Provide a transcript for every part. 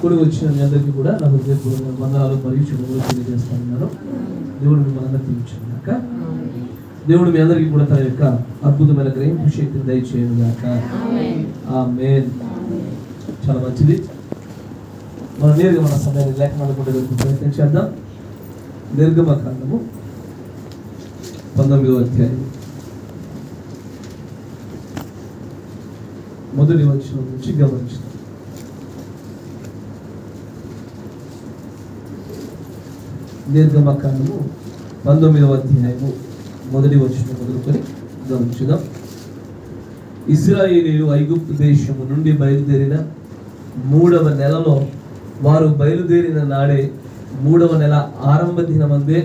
కూడి వచ్చిన మీ అందరికీ కూడా నా హృదయపూర్వక వందనాలు మరియు శుభములు తెలియజేస్తున్నాను. దేవుడు మిమ్మల్ని అందరికీ దీవించుగాక. దేవుడు మీ అందరికీ కూడా తన యొక్క అద్భుతమైన గ్రహింపు శక్తిని దయచేయను గాక. ఆమేన్. చాలా మంచిది. మనం నేరుగా మన సమయాన్ని లేఖనాలు కూడా ప్రయత్నం చేద్దాం. నిర్గమకాండము 19వ అధ్యాయం మొదటి వచనం నుంచి గమనించాం. నిర్గమకాండము 19వ అధ్యాయము మొదటి వచనం మొదలుకొని గమనించుదాం. ఇశ్రాయేలీయులు ఐగుప్తు దేశము నుండి బయలుదేరిన 3వ నెలలో, వారు బయలుదేరిన నాడే 3వ నెల ఆరంభ దినమందే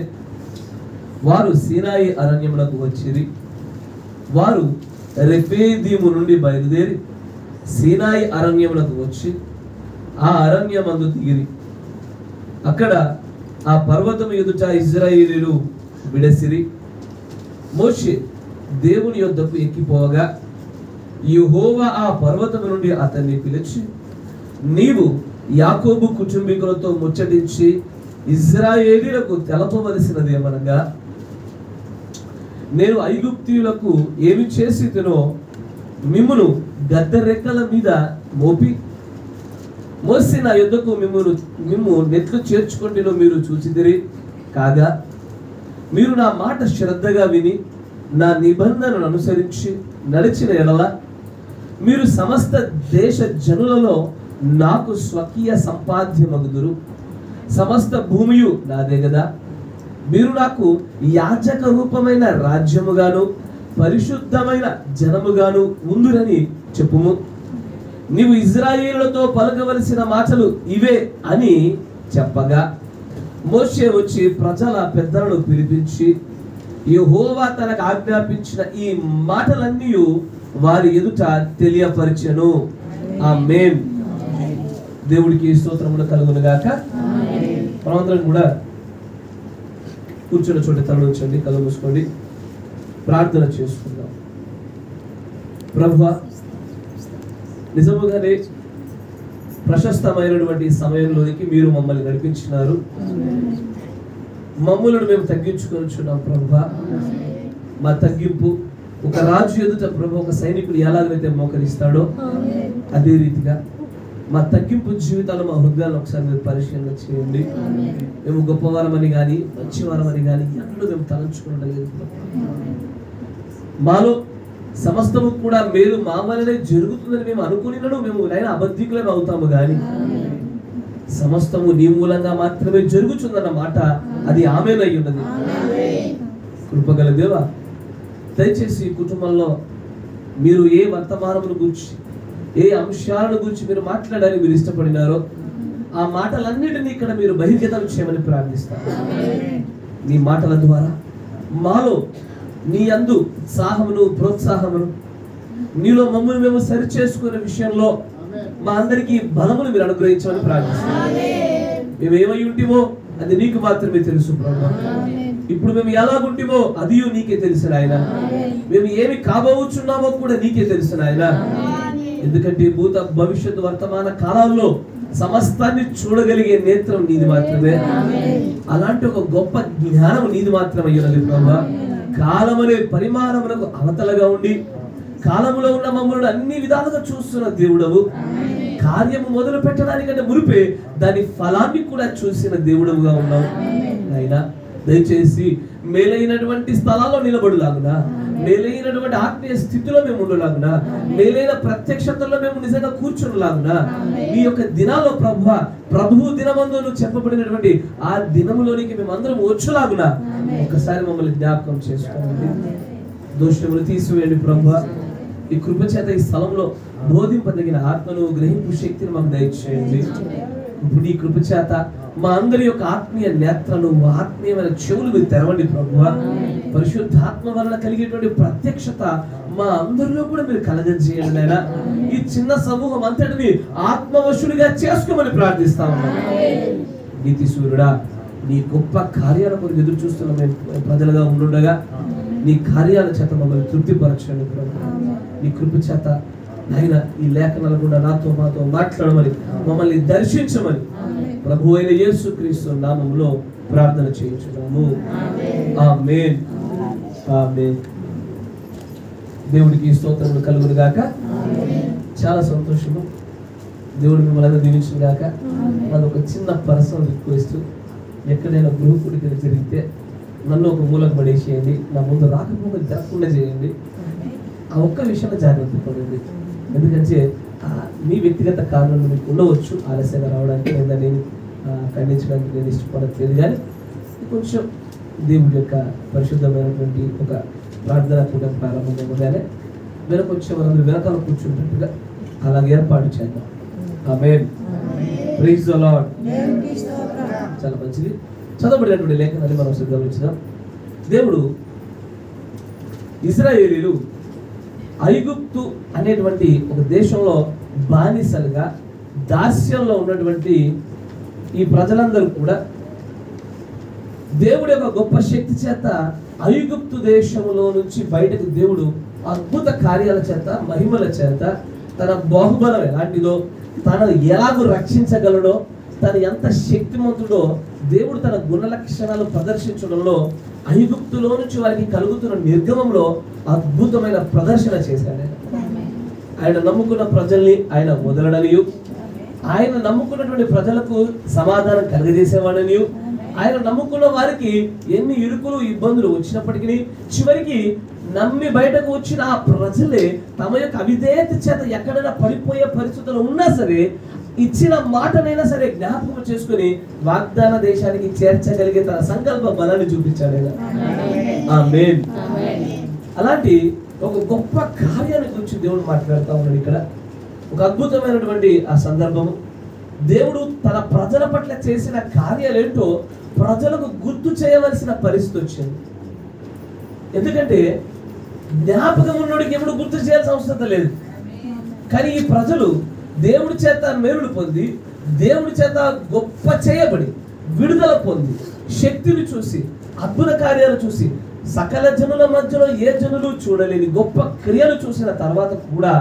వారు సీనాయి అరణ్యమునకు వచ్చిరి. వారు రెఫీదీము నుండి బయలుదేరి సీనాయి అరణ్యమునకు వచ్చి ఆ అరణ్యమందు దిగిరి. అక్కడ ఆ పర్వతం ఎదుట ఇశ్రాయేలీయులు విడసిరి. మోషే దేవుని యొద్దకు ఎక్కిపోగా యెహోవా ఆ పర్వతం నుండి అతన్ని పిలిచి, నీవు యాకోబు కుటుంబీకులతో ముచ్చటించి ఇశ్రాయేలీయులకు తెలపవలసినదేమనగా, నేను ఐగుప్తీయులకు ఏమి చేసితినో మిమ్మును గద్దరెక్కల మీద మోపి మోసి నా యొద్దకు మిమ్ము నెట్లు చేర్చుకుంటేనో మీరు చూచితిరి కాగా, మీరు నా మాట శ్రద్ధగా విని నా నిబంధనను అనుసరించి నడిచిన ఎడల మీరు సమస్త దేశ జనులలో నాకు స్వకీయ సంపాద్యమగుదురు. సమస్త భూమియు నాదే గదా. మీరు నాకు యాజక రూపమైన రాజ్యముగాను పరిశుద్ధమైన జనముగాను ఉందురని చెప్పుము. నీవు ఇశ్రాయేలులతో పలకవలసిన మాటలు ఇవే అని చెప్పగా, మోషే వచ్చి ప్రజల పెద్దలను పిలిపించి యెహోవా తనకు ఆజ్ఞాపించిన ఈ మాటలన్నీ వారి ఎదుట తెలియపరిచెను. ఆమేన్. దేవుడికి స్తోత్రములు కలుగును గాక. మనమందరం కూడా కూర్చున్న చోట తల ఉంచండి, కళ్ళు మూసుకోండి, ప్రార్థన చేసుకుందాం. ప్రభువా, నిజముగానే ప్రశస్తమైనటువంటి సమయంలోనికి మీరు మమ్మల్ని నడిపించినారు. మమ్మలను మేము తగ్గించుకొనిచున్నాం ప్రభువా. మా తగ్గింపు ఒక రాజు ఎదుట ప్రభు, ఒక సైనికుడు ఎలాగైతే మోకరిస్తాడో అదే రీతిగా మా తగ్గింపు జీవితాలు, మా హృదయాలను ఒకసారి మీరు పరిశీలన చేయండి. మేము గొప్పవారమని కానీ మంచివారమని కానీ ఎన్నడూ మేము తలంచుకోవడం. మాలో సమస్తము కూడా మేలు మా వలనే జరుగుతుందని మేము అనుకునినను మేము అయినా అబద్ధికులమే అవుతాము కానీ సమస్తము నీ మూలంగా మాత్రమే జరుగుతుందన్న మాట అది ఆమేనై ఉన్నది. కృపగల దేవా, దయచేసి ఈ కుటుంబంలో మీరు ఏ వర్తమానమును గురించి, ఏ అంశాలను గురించి మీరు మాట్లాడాలని మీరు ఇష్టపడినారో ఆ మాటలన్నిటినీ ఇక్కడ మీరు బహిర్గతం చేయమని ప్రార్థిస్తారు. నీ మాటల ద్వారా మాలో నీ యందు ఉత్సాహమును, ప్రోత్సాహమును, నీలో మమ్మల్ని మేము సరి చేసుకునే విషయంలో మా అందరికీ బలమును మీరు అనుగ్రహించమని ప్రార్థిస్తున్నాం. మేము ఏమై ఉంటిమో అది నీకు మాత్రమే తెలుసు ప్రభువా. ఇప్పుడు మేము ఎలాగుంటిమో అది నీకే తెలుసు నాయన. మేము ఏమి కాబోచున్నామో కూడా నీకే తెలుసు నాయన. ఎందుకంటే భూత భవిష్యత్తు వర్తమాన కాలాల్లో సమస్తాన్ని చూడగలిగే నేత్రం నీది మాత్రమే. అలాంటి ఒక గొప్ప జ్ఞానం నీది మాత్రమే ఉన్నది ప్రభువా. కాలమనే పరిమాణమునకు అవతలగా ఉండి కాలములో ఉన్న మమ్మల్ని అన్ని విధాలుగా చూస్తున్న దేవుడవు. కార్యము మొదలు పెట్టడానికంటే మురిపే దాని ఫలాన్ని కూడా చూసిన దేవుడవుగా ఉన్నావు అయినా. దయచేసి మేలైనటువంటి స్థలాల్లో నిలబడులాగునా, మేలైనటువంటి ఆత్మీయ స్థితిలో మేము ఉండలాగునా, మేలైన ప్రత్యక్షతలో మేము నిజంగా కూర్చున్నలాగునా, ఈ యొక్క దినాల్లో ప్రభువు దినమందు చెప్పబడినటువంటి ఆ దినములోనికి మేము అందరం వచ్చులాగునా ఒకసారి మమ్మల్ని జ్ఞాపకం చేసుకోండి. దోషములు తీసివేయండి ప్రభువా. ఈ కృప చేత ఈ స్థలంలో బోధింపదగిన ఆత్మను, గ్రహింపు శక్తిని మాకు దయచేయండి. ఇప్పుడు ఈ కృప చేత మా అందరి యొక్క ఆత్మీయ నేత్రలు, ఆత్మీయమైన చెవులు మీరు తెరవండి ప్రభువా. పరిశుద్ధాత్మ వలన కలిగేటువంటి ప్రత్యక్షత మా అందరిలో కూడా మీరు కలగజేయండి నాయనా. ఈ చిన్న సమూహం అంతటిని ఆత్మవశుడిగా చేసుకోమని ప్రార్థిస్తా ఉన్నాను. నీతి సూర్యుడా, నీ గొప్ప కార్యాల కొరకు ఎదురు చూస్తున్న మేము ప్రజలుగా ఉండుండగా నీ కార్యాల చేత మమ్మల్ని తృప్తిపరచండి ప్రభువా. నీ కృప చేత ఆయన ఈ లేఖనాలు కూడా నాతో మాతో మాట్లాడమని, మమ్మల్ని దర్శించమని ప్రభు అయిన యేసుక్రీస్తు నామములో ప్రార్థన చేయించున్నాము. ఆమేన్. ఆమేన్. దేవుడికి స్తోత్రములు కలుగును గాక. చాలా సంతోషము. దేవుడు మిమ్మల్ని దీవించును గాక. అది ఒక చిన్న పర్సనల్ రిక్వెస్ట్, ఎక్కడైనా గృహ కూడికలు జరిగితే నన్ను ఒక మూలకు పడేసేయండి, నా ముందు రాకపోకలు జరగకుండా చేయండి. ఆ ఒక్క విషయంలో జాగ్రత్త పడండి. ఎందుకంటే మీ వ్యక్తిగత కారణాలు మీకు ఉండవచ్చు ఆలస్యంగా రావడానికి, లేదా నేను ఖండించడానికి నేను ఇష్టపడట్లేదు. కానీ కొంచెం దేవుడి యొక్క పరిశుద్ధమైనటువంటి ఒక ప్రార్థన కూడా ప్రారంభమవగానే వెనకొచ్చే వాళ్ళందరూ వెనకాల కూర్చుంటున్నట్టుగా అలాగే ఏర్పాటు చేద్దాం. ఆమేన్. Praise the Lord. చాలా మంచిది. చదవబడినటువంటి లేఖనాన్ని మనం గమనించుదాం. దేవుడు ఇశ్రాయేలీయులు ఐగుప్తు అనేటువంటి ఒక దేశంలో బానిసలుగా దాస్యంలో ఉన్నటువంటి ఈ ప్రజలందరూ కూడా దేవుడి యొక్క గొప్ప శక్తి చేత ఐగుప్తు దేశంలో నుంచి బయటకు దేవుడు అద్భుత కార్యాల చేత, మహిమల చేత, తన బాహుబలం ఎలాంటిదో, తనను ఎలాగో రక్షించగలడో, తను ఎంత శక్తిమంతుడో దేవుడు తన గుణ లక్షణాలు ప్రదర్శించడంలో ఐగుప్తులో నుంచి వారికి కలుగుతున్న నిర్గమంలో అద్భుతమైన ప్రదర్శన చేశాడు. ఆయన నమ్ముకున్న ప్రజల్ని ఆయన వదలడనియు, ఆయన నమ్ముకున్నటువంటి ప్రజలకు సమాధానం కలుగజేసేవాడనియు, ఆయన నమ్ముకున్న వారికి ఎన్ని ఇరుకులు ఇబ్బందులు వచ్చినప్పటికీ చివరికి నమ్మి బయటకు వచ్చిన ఆ ప్రజలే తమ యొక్క అవిధేయత చేత ఎక్కడైనా పడిపోయే పరిస్థితులు ఉన్నా సరే ఇచ్చిన మాటనైనా సరే జ్ఞాపకం చేసుకుని వాగ్దాన దేశానికి చేర్చగలిగే తన సంకల్ప బలాన్ని చూపించాడు. ఆమేన్. అలాంటి ఒక గొప్ప కార్యాన్ని గురించి దేవుడు మాట్లాడుతూ ఉన్నాడు. ఇక్కడ ఒక అద్భుతమైనటువంటి ఆ సందర్భము, దేవుడు తన ప్రజల పట్ల చేసిన కార్యాలు ఏంటో ప్రజలకు గుర్తు చేయవలసిన పరిస్థితి వచ్చింది. ఎందుకంటే జ్ఞాపకం ఉన్నోడికి ఎప్పుడు గుర్తు చేయాల్సిన అవసరం లేదు. కానీ ఈ ప్రజలు దేవుడి చేత మేలుడు పొంది, దేవుడి చేత గొప్ప చేయబడి, విడుదల పొంది, శక్తిని చూసి, అద్భుత కార్యాలు చూసి, సకల జనుల మధ్యలో ఏ జనులు చూడలేని గొప్ప క్రియలు చూసిన తర్వాత కూడా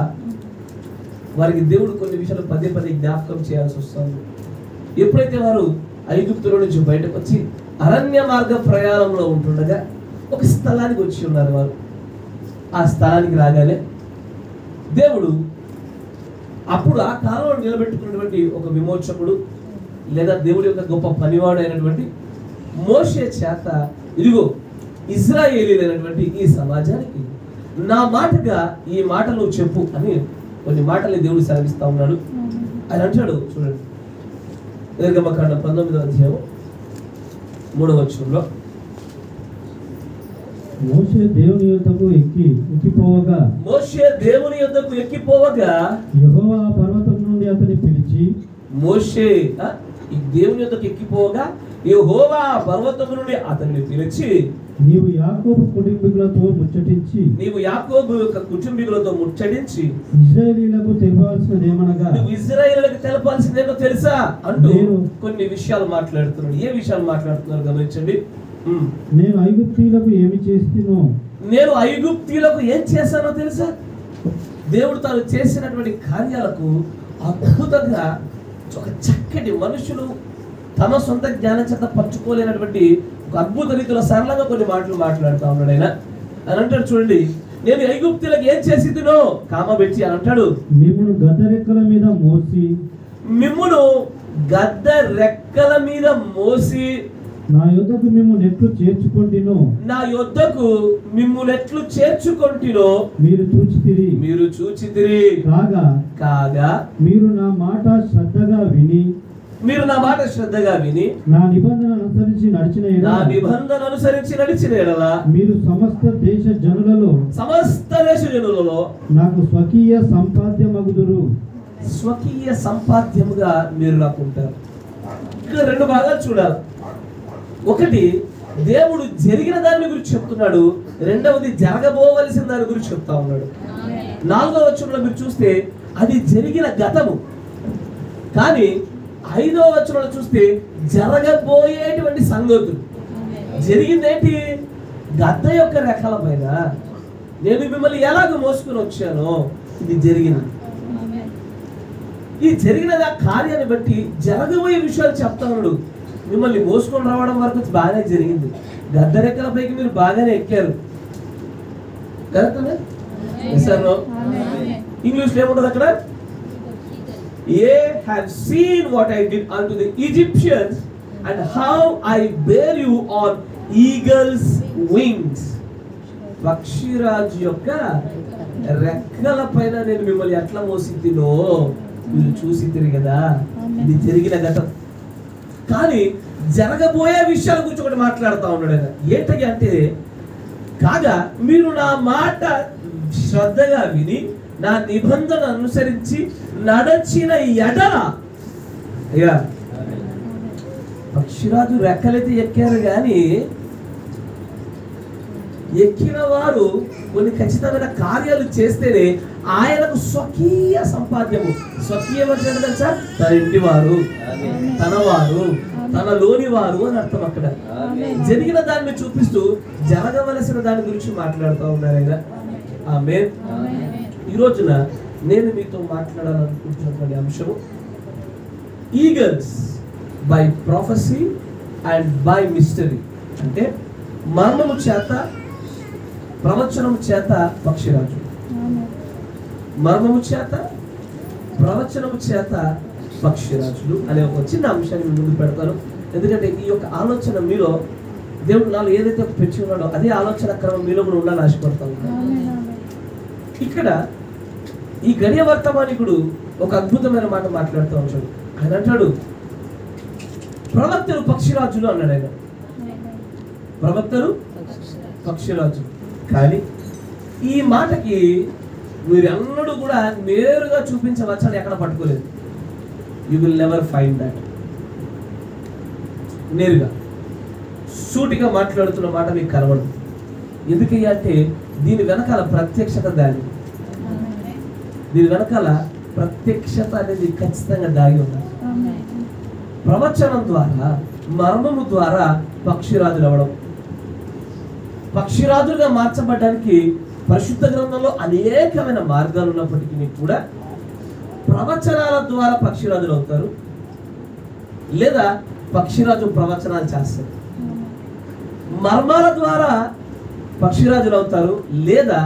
వారికి దేవుడు కొన్ని విషయాలు పదే పదే జ్ఞాపకం చేయాల్సి వస్తుంది. ఎప్పుడైతే వారు ఐగుప్తులో నుంచి బయటకు వచ్చి అరణ్య మార్గ ప్రయాణంలో ఉంటుండగా ఒక స్థలానికి వచ్చి ఉన్నారు. వారు ఆ స్థలానికి రాగానే దేవుడు అప్పుడు ఆ కాలంలో నిలబెట్టుకున్నటువంటి ఒక విమోచకుడు లేదా దేవుడి యొక్క గొప్ప పనివాడు అయినటువంటి మోషే చేత, ఇదిగో ఇశ్రాయేలీయులైనటువంటి ఈ సమాజానికి నా మాటగా ఈ మాటలు చెప్పు అని కొన్ని మాటల్ని దేవుడు సెలవిస్తా ఉన్నాడు. ఆయన అంటాడు, చూడండి, నిర్గమకాండం 19వ అధ్యాయం 3వ వచనంలో, మోషే దేవుని యొద్దకు ఎక్కిపోవగా యెహోవా పర్వతం నుండి అతన్ని పిలిచి, మోషే ఈ దేవుని యొద్దకు ఎక్కిపోవగా యెహోవా పర్వతం నుండి అతన్ని పిలిచి, నీవు యాకోబు కుటుంబీకులతో ముచ్చటించి ఇశ్రాయేలీయులకు తెలపాల్సినదేమనగా, నువ్వు ఇశ్రాయేలీయులకు తెలపాల్సిందేమో తెలుసా అంటూ కొన్ని విషయాలు మాట్లాడుతున్నాడు. ఏ విషయాలు మాట్లాడుతున్నారు గమనించండి. నేను ఐగుప్తీయులకు ఏం చేశానో తెలుసా? దేవుడు తాను చేసినటువంటి కార్యాలకు అద్భుతంగా ఒక చక్కటి మనుషులు తమ సొంత జ్ఞానం చేత పంచుకోలేనటువంటి ఒక అద్భుత రీతిలో సరళంగా కొన్ని మాటలు మాట్లాడుతూ ఉన్నాడు. ఆయన అంటాడు, చూడండి, నేను ఐగుప్తులకు ఏం చేసినో కామబెట్టి అని అంటాడు, మిమ్మును గద్ద రెక్కల మీద మోసి నా యొద్దకు మిమ్ము నెట్లు చేర్చుకొంటినో మీరు చూచితిరి కాగా మీరు నా మాట శ్రద్ధగా విని నా నిబంధన అనుసరించి నడిచిన ఎడల మీరు సమస్త దేశ జనులలో నాకు స్వకీయ సంపాద్యముగా మీరు నాకు ఉంటారు. ఇక్కడ రెండు భాగాలు చూడాలి. ఒకటి దేవుడు జరిగిన దాని గురించి చెప్తున్నాడు, రెండవది జరగబోవలసిన దాని గురించి చెప్తా ఉన్నాడు. 4వ వచనంలో మీరు చూస్తే అది జరిగిన గతము, కానీ 5వ వచనంలో చూస్తే జరగబోయేటువంటి సంగతులు. జరిగిందేంటి? గద్ద యొక్క రెక్కల పైన నేను మిమ్మల్ని ఎలాగ మోసుకుని వచ్చానో ఇది జరిగింది. ఈ జరిగిన ఆ కార్యాన్ని బట్టి జరగబోయే విషయాలు చెప్తా ఉన్నాడు. మిమ్మల్ని మోసుకొని రావడం వరకు బాగానే జరిగింది, గద్దరెక్కల పైకి మీరు బాగానే ఎక్కారు కదా. ఇంగ్లీష్ లో ఏముంటది అక్కడ? Ye have seen what I did unto the Egyptians and how I bear you on eagle's wings. పక్షిరాజు యొక్క రెక్కల పైన నేను మిమ్మల్ని ఎట్లా మోసిద్దినో మీరు చూసిద్దిరి కదా. ఇది జరిగిన ఘటన. కానీ జరగబోయే విషయాల గురించి ఒకటి మాట్లాడుతూ ఉన్నాడు ఆయన. ఏంటంటే అంటే, కాగా మీరు నా మాట శ్రద్ధగా విని నా నిబంధన అనుసరించి నడచిన ఎడల. అయ్యా, పక్షిరాజు రెక్కలైతే ఎక్కారు కానీ ఎక్కిన వారు కొన్ని ఖచ్చితమైన కార్యాలు చేస్తేనే ఆయనకు స్వకీయ సంపాద్యము. స్వకీయం అంటే తెలుసా? తన ఇంటి వారు, తన వారు, తనలోని వారు అని అర్థం. అక్కడ జరిగిన దాన్ని చూపిస్తూ జరగవలసిన దాని గురించి మాట్లాడుతూ ఉన్నారు ఆయన. ఆమేన్. ఈ రోజున నేను మీతో మాట్లాడాలనుకుంటున్నటువంటి అంశము eagles by ప్రొఫెసీ and by mystery. అంటే మర్మము చేత, ప్రవచనము చేత పక్షిరాజు, మర్మము చేత, ప్రవచనము చేత పక్షిరాజులు అనే ఒక చిన్న అంశాన్ని ముందు పెడతాను. ఎందుకంటే ఈ యొక్క ఆలోచన మీలో దేవుడు నాలో ఏదైతే పెంచి ఉన్నాడో అదే ఆలోచన క్రమం మీలో కూడా ఉండాలని ఆశపడతాను. ఇక్కడ ఈ గడియ వర్తమానికుడు ఒక అద్భుతమైన మాట మాట్లాడుతూ ఉంటాడు. ఆయన అంటాడు, ప్రవక్తలు పక్షిరాజులు అన్నాడు ఆయన. ప్రవక్తలు పక్షిరాజు. కానీ ఈ మాటకి మీరు అన్నడు కూడా నేరుగా చూపించవచ్చని ఎక్కడ పట్టుకోలేదు. You will never find that. నేరుగా సూటిగా మాట్లాడుతున్న మాట మీకు కనబడదు. ఎందుకయ్యా అంటే దీని వెనకాల ప్రత్యక్షత దాని, దీని వెనకాల ప్రత్యక్షత అనేది ఖచ్చితంగా దాగి ఉంది. ప్రవచనం ద్వారా, మర్మము ద్వారా పక్షిరాజులు అవ్వడం, పక్షిరాజులుగా మార్చబడడానికి పరిశుద్ధ గ్రంథంలో అనేకమైన మార్గాలు ఉన్నప్పటికీ కూడా ప్రవచనాల ద్వారా పక్షిరాజులు అవుతారు, లేదా పక్షిరాజు ప్రవచనాలు చేస్తారు. మర్మాల ద్వారా పక్షిరాజులు అవుతారు, లేదా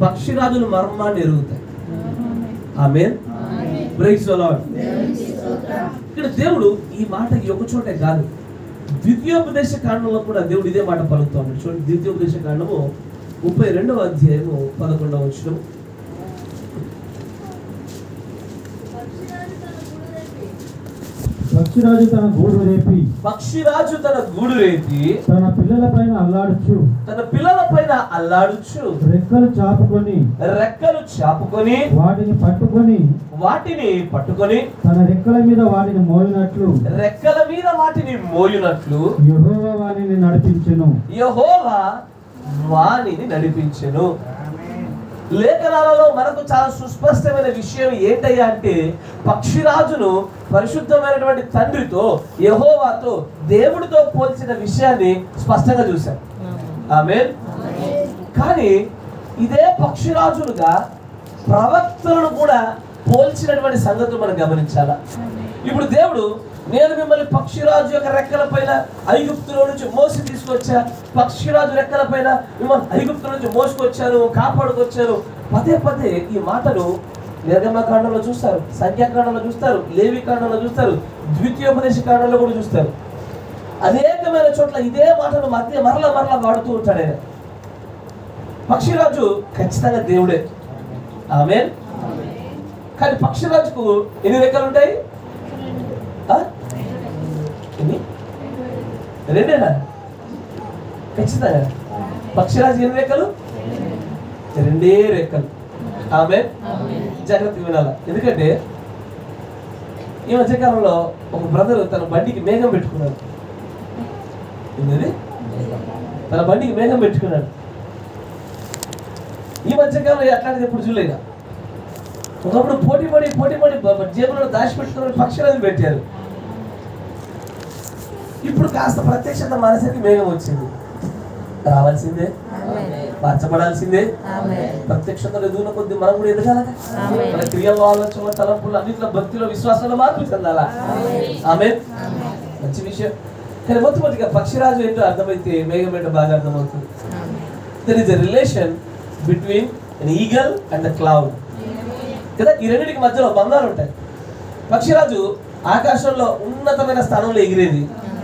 పక్షిరాజులు మర్మాన్ని ఎరుగుతాయి. ఆమేన్. Praise the Lord. ఇక్కడ దేవుడు ఈ మాటకి ఒక చోటే కాదు, ద్వితీయోపదేశ కాండంలో కూడా దేవుడు ఇదే మాట పలుకుతూ ఉన్నాడు. చూడండి, ద్వితీయోపదేశ కాండము 32వ అధ్యాయము 11వ వచనం. పక్షిరాజు తన గూడు రేపి, పక్షిరాజు తన గూడు రేపి తన పిల్లల పైన అల్లాడుచు, తన పిల్లల పైన అల్లాడుచు, రెక్కలు చాపుకొని, రెక్కలు చాపుకొని, వాటిని పట్టుకొని తన రెక్కల మీద వాటిని మోయినట్లు, రెక్కల మీద వాటిని మోయునట్లు యెహోవా వానిని నడిపించెను. యెహోవా వానిని నడిపించెను. లేఖనాలలో మనకు చాలా సుస్పష్టమైన విషయం ఏంటయ్యా అంటే, పక్షిరాజును పరిశుద్ధమైనటువంటి తండ్రితో, యెహోవాతో, దేవుడితో పోల్చిన విషయాన్ని స్పష్టంగా చూశారు. ఆమేన్. కానీ ఇదే పక్షిరాజులుగా ప్రవక్తలను కూడా పోల్చినటువంటి సంగతులు మనం గమనించాలా. ఇప్పుడు దేవుడు, నేను మిమ్మల్ని పక్షిరాజు యొక్క రెక్కల పైన ఐగుప్తులో నుంచి మోసి తీసుకొచ్చా, పక్షిరాజు రెక్కల పైన మిమ్మల్ని ఐగుప్తుల నుంచి మోసుకొచ్చాను, కాపాడుకొచ్చాను. పదే పదే ఈ మాటను నిర్గమకాండంలో చూస్తారు, సంఖ్యాకాండంలో చూస్తారు, లేవి కాండంలో చూస్తారు, ద్వితీయోపదేశ కాండంలో కూడా చూస్తారు. అనేకమైన చోట్ల ఇదే మాటను మరలా వాడుతూ ఉంటాడు ఆయన. పక్షిరాజు ఖచ్చితంగా దేవుడే. ఆమేన్. కానీ పక్షిరాజుకు ఎన్ని రెక్కలు ఉంటాయి? రెండేనా? ఖచ్చితంగా. పక్షిరాజు ఎన్ని రెక్కలు? రెండే రెక్కలు. ఆమేన్. జాగ్రత్తగా వినాల. ఎందుకంటే ఈ మధ్యకాలంలో ఒక బ్రదర్ తన బండికి మేఘం పెట్టుకున్నాడు. ఏంటది? తన బండికి మేఘం పెట్టుకున్నాడు. ఈ మధ్యకాలంలో అట్లాంటిది ఎప్పుడు చూడలేదా? ఒకప్పుడు పోటీ పడి జేబులో దాచిపెట్టుకుని పక్షులను పెట్టారు. ఇప్పుడు కాస్త ప్రత్యక్షత మనసుకి మేఘం వచ్చింది. రావాల్సిందే, మార్చబడాల్సిందే. ప్రత్యక్షతలు ఎదుగున కొద్ది మనం కూడా ఎదగాలగా. మన క్రియలు, ఆలోచనలు, తలంపులు అన్నింటిలో భక్తిలో, విశ్వాసంలో మార్పు చెందాలా. ఆమేన్. మంచి విషయం. కానీ మొట్టమొదటిగా పక్షిరాజు ఏంటో అర్థమైతే మేఘం ఏంటో బాగా అర్థమవుతుంది. There is a relation between an eagle and the cloud. కదా, ఈ రెండింటికి మధ్యలో బంధాలు ఉంటాయి. పక్షిరాజు ఆకాశంలో ఉన్నతమైన స్థానంలో ఎగిరేది,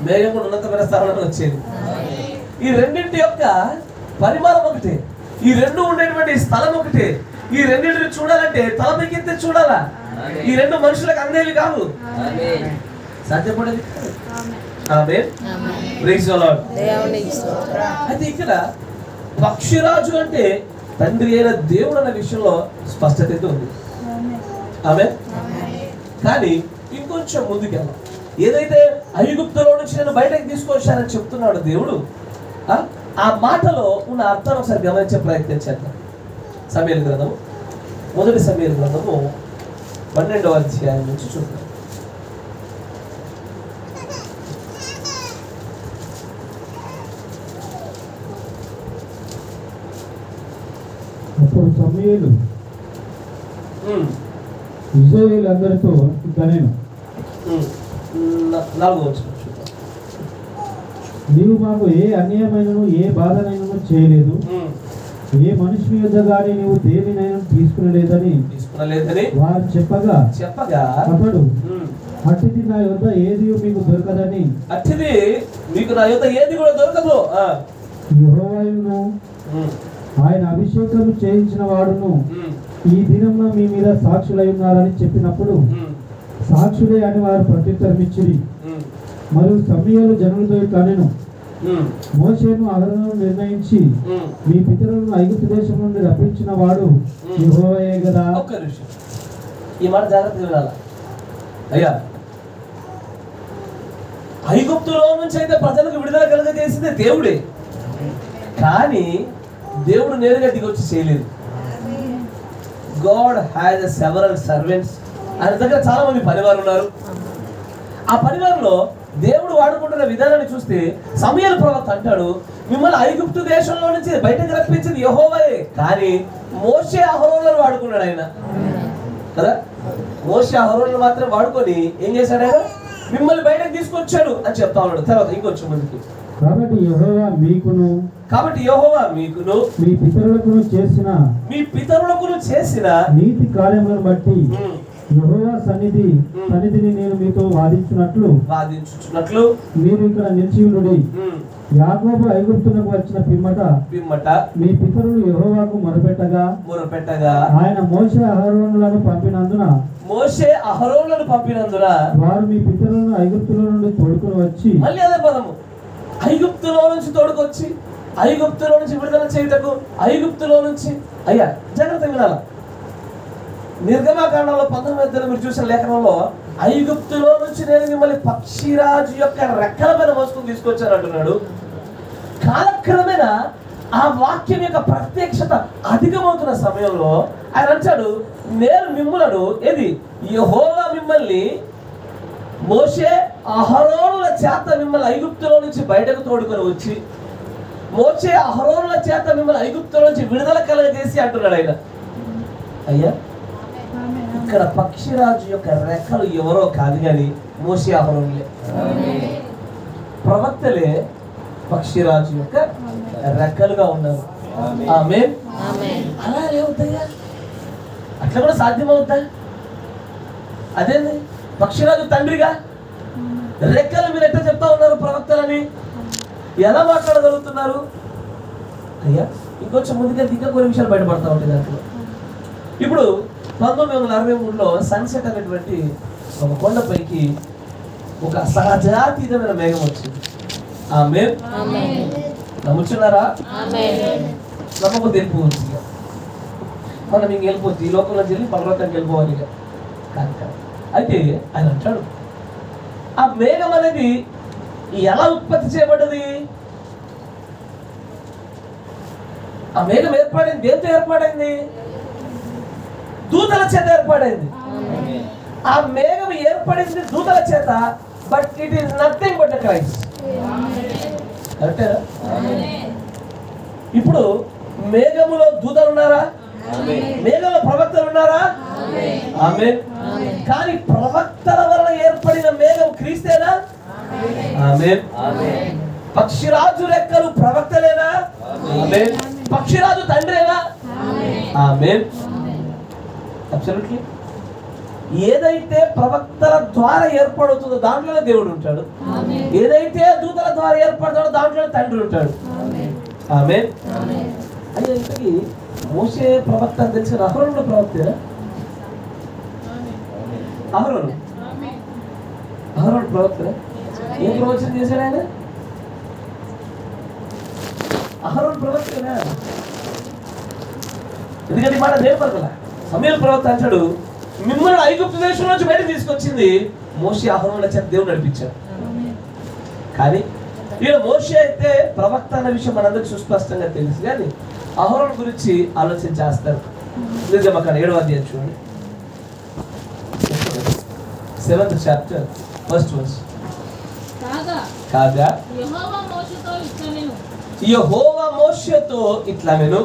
మేఘం కూడా ఉన్నతమైన స్థానంలో వచ్చేది. ఈ రెండింటి యొక్క పరిమాణం ఒకటే, ఈ రెండు ఉండేటువంటి స్థలం ఒకటే. ఈ రెండింటిని చూడాలంటే తలపైకెత్తి చూడాలా. ఈ రెండు మనుషులకు అందేవి కావు, సాధ్యపడేది. ఆమేన్. Praise the Lord. అయితే ఇక్కడ పక్షిరాజు అంటే తండ్రి అయిన దేవుడు అన్న విషయంలో స్పష్టత అయితే ఉంది. ఆమేన్. కానీ ఇంకొంచెం ముందుకెళ్ళాం. ఏదైతే ఐగుప్తులో నుంచి నేను బయటకు తీసుకొచ్చానని చెప్తున్నాడు దేవుడు, ఆ మాటలో ఉన్న అర్థాన్ని ఒకసారి గమనించే ప్రయత్నం చేద్దాం. సమూయేలు గ్రంథము, మొదటి సమూయేలు గ్రంథము 12వ అధ్యాయం నుంచి చూద్దాం. అప్పుడు సమూయేలు ఇశ్రాయేలీయులందరితో ఇట్లనెను, 4వ వచనం. నీవు మాకు ఏ అన్యాయమైనను ఏ బాధనైనను చేయలేదు, ఏ మనుషుని యొద్ద గాని నీవు దేనినైనా తీసుకునలేదని వారు చెప్పగా అతడు, అట్టిది నా యొద్ద ఏది మీకు దొరకదని, అట్టిది మీకు నా యొద్ద ఏది కూడా దొరకదు, యెహోవాయును ఆయన అభిషేకం చేయించిన వాడును ఈ దినంలో మీ మీద సాక్షులై ఉన్నారని చెప్పినప్పుడు సాక్షులే అని వారు ప్రత్యుత్తరం ఇచ్చిరి. మరియు సమూయేలు జనులతో ఇట్లనెను, మోషేను అహరోనును నిర్ణయించి మీ పితరులను ఐగుప్తు దేశం నుండి రప్పించిన వాడు యెహోవాయే కదా. ఒక్క నిమిషం, ఈ మాట జాగ్రత్తగా వినాలా. అయ్యా, ఐగుప్తులో నుంచి అయితే ప్రజలకు విడుదల కలుగజేసింది దేవుడే, కానీ దేవుడు నేరుగా దిగి వచ్చి చేయలేదు. God has several servants. ఆయన దగ్గర చాలా మంది పనివారు ఉన్నారు. ఆ పనివారిలో దేవుడు వాడుకుంటున్న విధానాన్ని చూస్తే సమూయేలు ప్రవక్త అంటాడు, మిమ్మల్ని ఐగుప్తు దేశంలో నుంచి బయటకు రప్పించింది యెహోవాయే, కానీ మోషే అహరోనులను వాడుకున్నాడు ఆయన కదా. మోషే అహరోనులను మాత్రం వాడుకొని ఏం చేశాడు ఆయన? మిమ్మల్ని బయటకు తీసుకొచ్చాడు అని చెప్తా ఉన్నాడు. తర్వాత ఇంకొంచెం ముందుకు, కాబట్టి యెహోవా మీకును మీ పితరులకు చేసిన నీతి కార్యములను బట్టి యెహోవా సన్నిధిని నేను మీతో వాదించున్నట్లు మీరు ఇక్కడ నిలిచి ఉండుడి. యాకోబు ఐగుప్తునకు వచ్చిన పిమ్మట మీ పితరులు యెహోవాకు మొరపెట్టగా ఆయన మోషే అహరోనులను పంపినందున వారు మీ పితరులను ఐగుప్తులో నుండి తోడుకొని వచ్చి, మళ్ళీ అదే పదము, ఐగుప్తులో నుంచి తోడుకొచ్చి, ఐగుప్తులో నుంచి విడుదల చేయుటకు, ఐగుప్తులో నుంచి. అయ్యా జాగ్రత్త వినాల. నిర్గమకాండంలో 19 మీరు చూసిన లేఖనంలో ఐగుప్తులో నుంచి నేను మిమ్మల్ని పక్షిరాజు యొక్క రెక్కల మీద మోసుకుని తీసుకొచ్చాను అంటున్నాడు. కాలక్రమేణా ఆ వాక్యం యొక్క ప్రత్యక్షత అధికమవుతున్న సమయంలో ఆయన అంటాడు, నేను మిమ్మలను ఏది యెహోవా మిమ్మల్ని మోషే అహరోనుల చేత మిమ్మల్ని ఐగుప్తులో నుంచి బయటకు తోడుకొని వచ్చి, మోషే అహరోనుల చేత మిమ్మల్ని ఐగుప్తులో నుంచి విడుదల కలగజేసి అంటున్నాడు ఆయన. అయ్యా, ఇక్కడ పక్షిరాజు యొక్క రెక్కలు ఎవరో కాదు కానీ మోషే అహరోనులే, ప్రవక్తలే పక్షిరాజు యొక్క రెక్కలుగా ఉన్నారు. ఆమేన్. అలా ఏమవుతాయా? అట్లా కూడా సాధ్యమవుతా? అదేంది, పక్షిరాజు తండ్రిగా రెక్కల మీరు ఎట్లా చెప్తా ఉన్నారు ప్రవక్తలని? ఎలా మాట్లాడగలుగుతున్నారు? అయ్యా, ఇంకొంచెం ముందుకెళ్తే ఇంకా కొన్ని విషయాలు బయటపడతా ఉంటాయి దాంట్లో. ఇప్పుడు 1963లో సన్సెట్ అనేటువంటి ఒక కొండపైకి ఒక సహజాతీతమైన మేఘం వచ్చింది. ఆమేన్. నమ్ముచున్నారా? నమ్మకపోతే వెళ్ళిపోవచ్చు. మనం ఇంక వెళ్ళిపోతుంది, ఈ లోకంలో వెళ్ళి పర్వతానికి వెళ్ళిపోవాలి కాదు. అయితే ఆయన అంటాడు, ఆ మేఘం అనేది ఎలా ఉత్పత్తి చేయబడ్డది? ఆ మేఘం ఏర్పడింది దేంతో ఏర్పడింది? దూతల చేత ఏర్పడింది. ఆ మేఘం ఏర్పడింది దూతల చేత, but it is nothing but Christ. కరెక్టేనా? ఇప్పుడు మేఘములో దూతలు ఉన్నారా? మేఘంలో ప్రవక్తలు ఉన్నారా? ఆమేన్. కానీ ప్రవక్తల వలన ఏర్పడిన మేఘం క్రీస్తేనా? ఆమేన్. పక్షిరాజు రెక్కలు ప్రవక్తలేనా? ఆమేన్. పక్షిరాజు తండ్రేనా? ఆమేన్. అబ్సల్యూట్లీ. ఏదైతే ప్రవక్తల ద్వారా ఏర్పడుతుందో దాంట్లోనే దేవుడు ఉంటాడు. ఏదైతే దూతల ద్వారా ఏర్పడతాడో దాంట్లోనే తండ్రి ఉంటాడు. ఆమేన్. అయ్యా, ఇంతకీ మోషే ప్రవక్త అని తెలిసిన అహరోను ప్రవక్తేనా? అహరోను ప్రవక్తనే. ఏం ప్రవచన చేశాడు ఆయన? అహరోను ప్రవక్తేనా? ఎందుకంటే మాట నేర్పరకల సమయల్ ప్రవక్త అంటాడు, మిమ్మల్ని ఐగుప్తు దేశం నుంచి బయట తీసుకొచ్చింది మోషే అహరోనుల చేత దేవుడు నడిపించాడు. కానీ ఈయన మోషే అయితే ప్రవక్త అన్న విషయం మనందరికి సుస్పష్టంగా తెలుసు, కానీ అహరోను గురించి ఆలోచన చేస్తారు. నిర్గమకాండ 7వ అధ్యాయం చూడండి, 7th chapter 1st verse. కాగా యెహోవా మోషేతో ఇట్లనెను,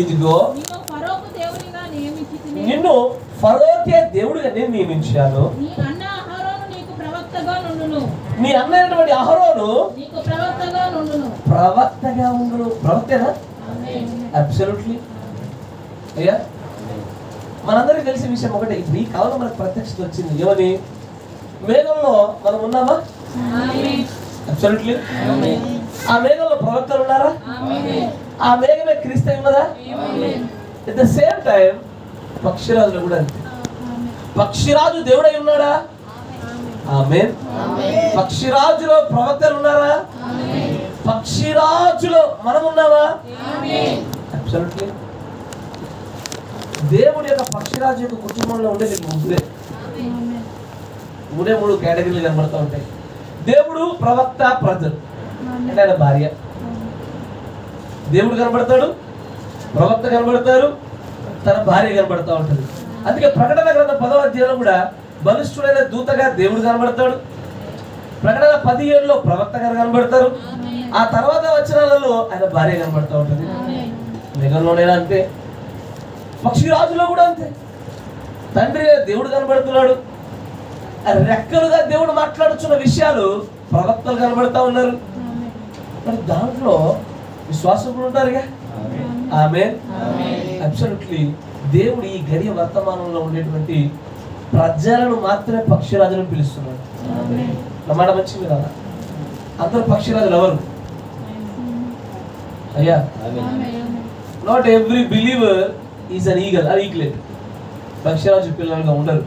ఇదిగో నిన్ను ఫరోకే దేవుడిగా నేను నియమించాను. నీ అన్నటువంటి అహరోను ప్రవక్తగా ఉండును. ప్రవక్తేనా? అబ్సల్యూట్లీ. అయ్యా, మనందరికీ తెలిసిన విషయం ఒకటే, ఇప్పుడు ఈ కాలంలో మనకు ప్రత్యక్షత వచ్చింది. ఏమని? మేఘంలో మనం ఉన్నామా? అబ్సల్యూట్లీ. ఆ మేఘంలో ప్రవక్తలు ఉన్నారా? ఆ మేఘమే క్రీస్తు ఉన్నదా? ఎట్ ద సేమ్ టైం పక్షిరాజులు కూడా అంతే. పక్షిరాజు దేవుడై ఉన్నాడా? ఆమేన్. పక్షిరాజులో ప్రవక్తలు ఉన్నారా? పక్షిరాజులో మనం ఉన్నామా? అబ్సల్యూట్లీ. దేవుడి యొక్క పక్షిరాజు యొక్క కుటుంబంలో ఉండే మూడు కేటగిరీలు కనబడుతూ ఉంటాయి. దేవుడు, ప్రవక్త, ప్రజలు. అంటే ఆయన భార్య. దేవుడు కనబడతాడు, ప్రవక్త కనబడతారు, తన భార్య కనబడతా ఉంటుంది. అందుకే ప్రకటన గ్రంథం 10వ అధ్యాయంలో కూడా బలిష్ఠుడైన దూతగా దేవుడు కనబడతాడు. ప్రకటన 17లో ప్రవక్త గారు కనబడతారు. ఆ తర్వాత వచనాలలో ఆయన భార్య కనబడతా ఉంటుంది. మేఘంలోనైనా అంతే, పక్షిరాజులో కూడా అంతే. తండ్రి దేవుడు కనబడుతున్నాడు. రెక్కలుగా దేవుడు మాట్లాడుతున్న విషయాలు ప్రవక్తలు కనబడతా ఉన్నారు. మరి దాంట్లో విశ్వాసకులు ఉంటారుగా. ఆమేన్. అబ్సల్యూట్లీ. దేవుడు ఈ గడియ వర్తమానంలో ఉండేటువంటి ప్రజలను మాత్రమే పక్షిరాజులను పిలుస్తున్నాడు. అన్నమాట మంచిది కదా. అందరూ పక్షిరాజులు ఎవరు? అయ్యా, not every believer is an eagle or eaglet. పక్షిరాజు పిల్లలుగా ఉండరు.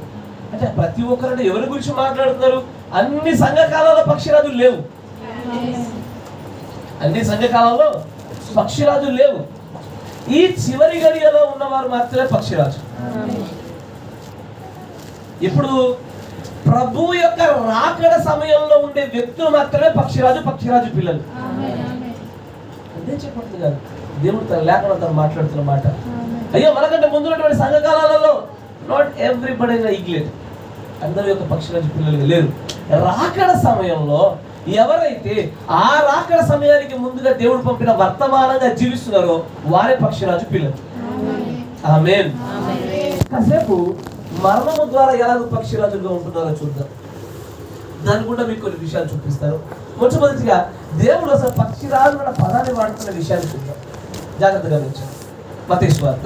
అంటే ప్రతి ఒక్కరు ఎవరి గురించి మాట్లాడుతున్నారు? అన్ని సంఘకాలంలో పక్షిరాజులు లేవు. అన్ని సంఘకాలంలో పక్షిరాజులు లేవు. ఈ చివరి గడియలో ఉన్నవారు మాత్రమే పక్షిరాజు. ఇప్పుడు ప్రభు యొక్క రాకడ సమయంలో ఉండే వ్యక్తులు మాత్రమే పక్షిరాజు పిల్లలు. అదే చెప్పట్లేదు కాదు, దేవుడు తన లేఖనం తను మాట్లాడుతున్న మాట. అయ్యో, మనకంటే ముందున్నటువంటి సంఘకాలలో నాట్ ఎవ్రీబడి ఈగ్లెట్, అందరి యొక్క పక్షిరాజు పిల్లలు లేరు. రాకడ సమయంలో ఎవరైతే ఆ రాకడ సమయానికి ముందుగా దేవుడు పంపిన వర్తమానంగా జీవిస్తున్నారో వారే పక్షిరాజు పిల్లలు. ఆమేన్. కాసేపు మరణము ద్వారా ఎలాగో పక్షిరాజుగా ఉంటున్నారో చూద్దాం. దాన్ని కూడా మీకు కొన్ని విషయాలు చూపిస్తారు. మొట్టమొదటిగా దేవుడు అసలు పక్షిరాజు అన్న పదాన్ని వాడుతున్న విషయాన్ని చూద్దాం. జాగ్రత్తగా గమనించండి. మత్తయి సువార్త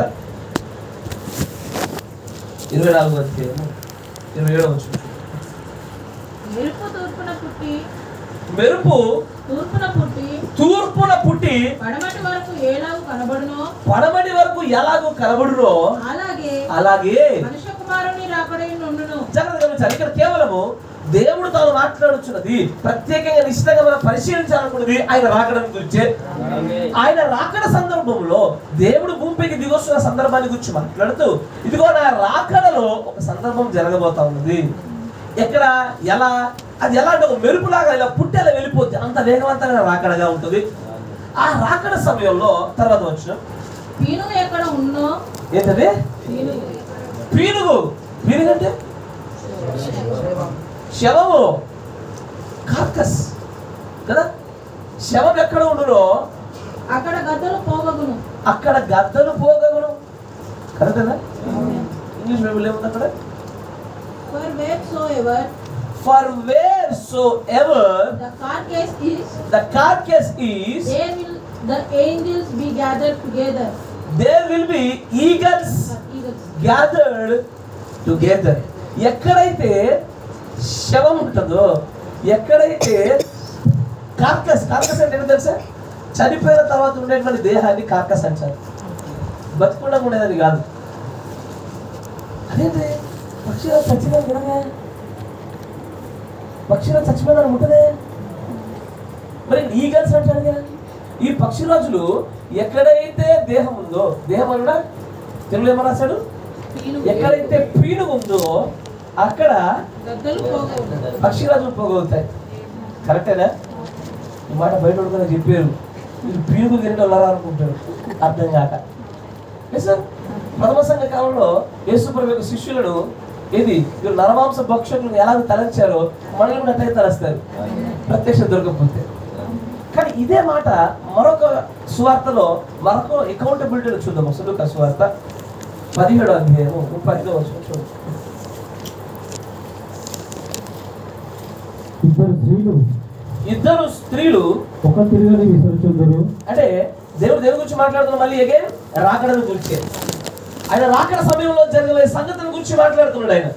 24వ అధ్యాయము 27వ వచనం. మెరుపు తూర్పున పుట్టి పడమటి వరకు ఎలాగో కనబడునో అలాగే జాగ్రత్తగా. ఇక్కడ కేవలము దేవుడు తాను మాట్లాడుతున్నది ప్రత్యేకంగా నిశ్చితంగా మనం పరిశీలించాలనుకున్నది ఆయన రాకడం గురించే. ఆయన రాకడ సందర్భంలో దేవుడు భూమిపైకి దిగొస్తున్న సందర్భాన్ని గురించి మాట్లాడుతూ, ఇదిగో నా రాకడలో ఒక సందర్భం జరగబోతా ఉన్నది. ఎక్కడ, ఎలా, అది ఎలా అంటే ఒక మెరుపులాగా ఇలా పుట్టేలా వెళ్ళిపోద్ది. అంత వేగవంతంగా రాకడగా ఉంటుంది. ఆ రాకడ సమయంలో తర్వాత వచ్చిన ఏంటది? పీనుగు. పీనుగంటే శవము, కార్కస్ కదా. శవం ఎక్కడ ఉండునో అక్కడ గద్దలు పోగగును. అక్కడ గద్దలు పోగగును. కరెక్టేనా? ఇంగ్లీష్ బైబిల్ ఏముంది అక్కడ? For wheresoever the carcass is, there will the angels be gathered together. There will be eagles gathered together. ఎక్కడైతే శవం ఉంటుందో, ఎక్కడైతే కార్కస్ అంటే ఏంటో తెలుసా? చనిపోయిన తర్వాత ఉండేటువంటి దేహాన్ని కార్కస్ అంటారు. బతుకుండా ఉండేదని కాదు. అదేంటి పక్షిరాజు చచ్చిపోయిన ఉండదే, పక్షిరాజు చచ్చిపోయిన ఉంటుందే. మరి ఈగల్స్ అంటారు కదా. ఈ పక్షిరాజులు ఎక్కడైతే దేహం ఉందో, దేహం అన్నా తెలుగులో ఏమో రాశాడు, ఎక్కడైతే పీనుగు ఉందో అక్కడ పక్షిరాజులు పోగవుతాయి. కరెక్టేనా? ఈ మాట బయట కూడా చెప్పారు. మీరు పీనుగు తింటే వెళ్ళరా అనుకుంటారు, అర్థం కాక. సార్ ప్రథమ సంఘ కాలంలో యేసుప్రభు యొక్క శిష్యులను ఏది వీళ్ళు నరమాంస భక్షకులను ఎలా తలంచారో మనల్ని కూడా అట్లయితే తలస్తారు, ప్రత్యక్ష దొరకకపోతే. కానీ ఇదే మాట మరొక సువార్తలో మరొక అకౌంటబిలిటీలో చూద్దాం. లూకా సువార్త 17వ అధ్యాయము 35వ వచనం చూడండి. ఇద్దరు స్త్రీలు ఒక తిరుగని విసర్చుందరు. అంటే దేవుడు దేని గురించి మాట్లాడుతున్నాడు? మళ్ళీ అగైన్ రాకడను గురించి. ఆయన రాకడ సమయంలో జరిగే సంగతుల గురించి మాట్లాడుతున్నాడు ఆయన.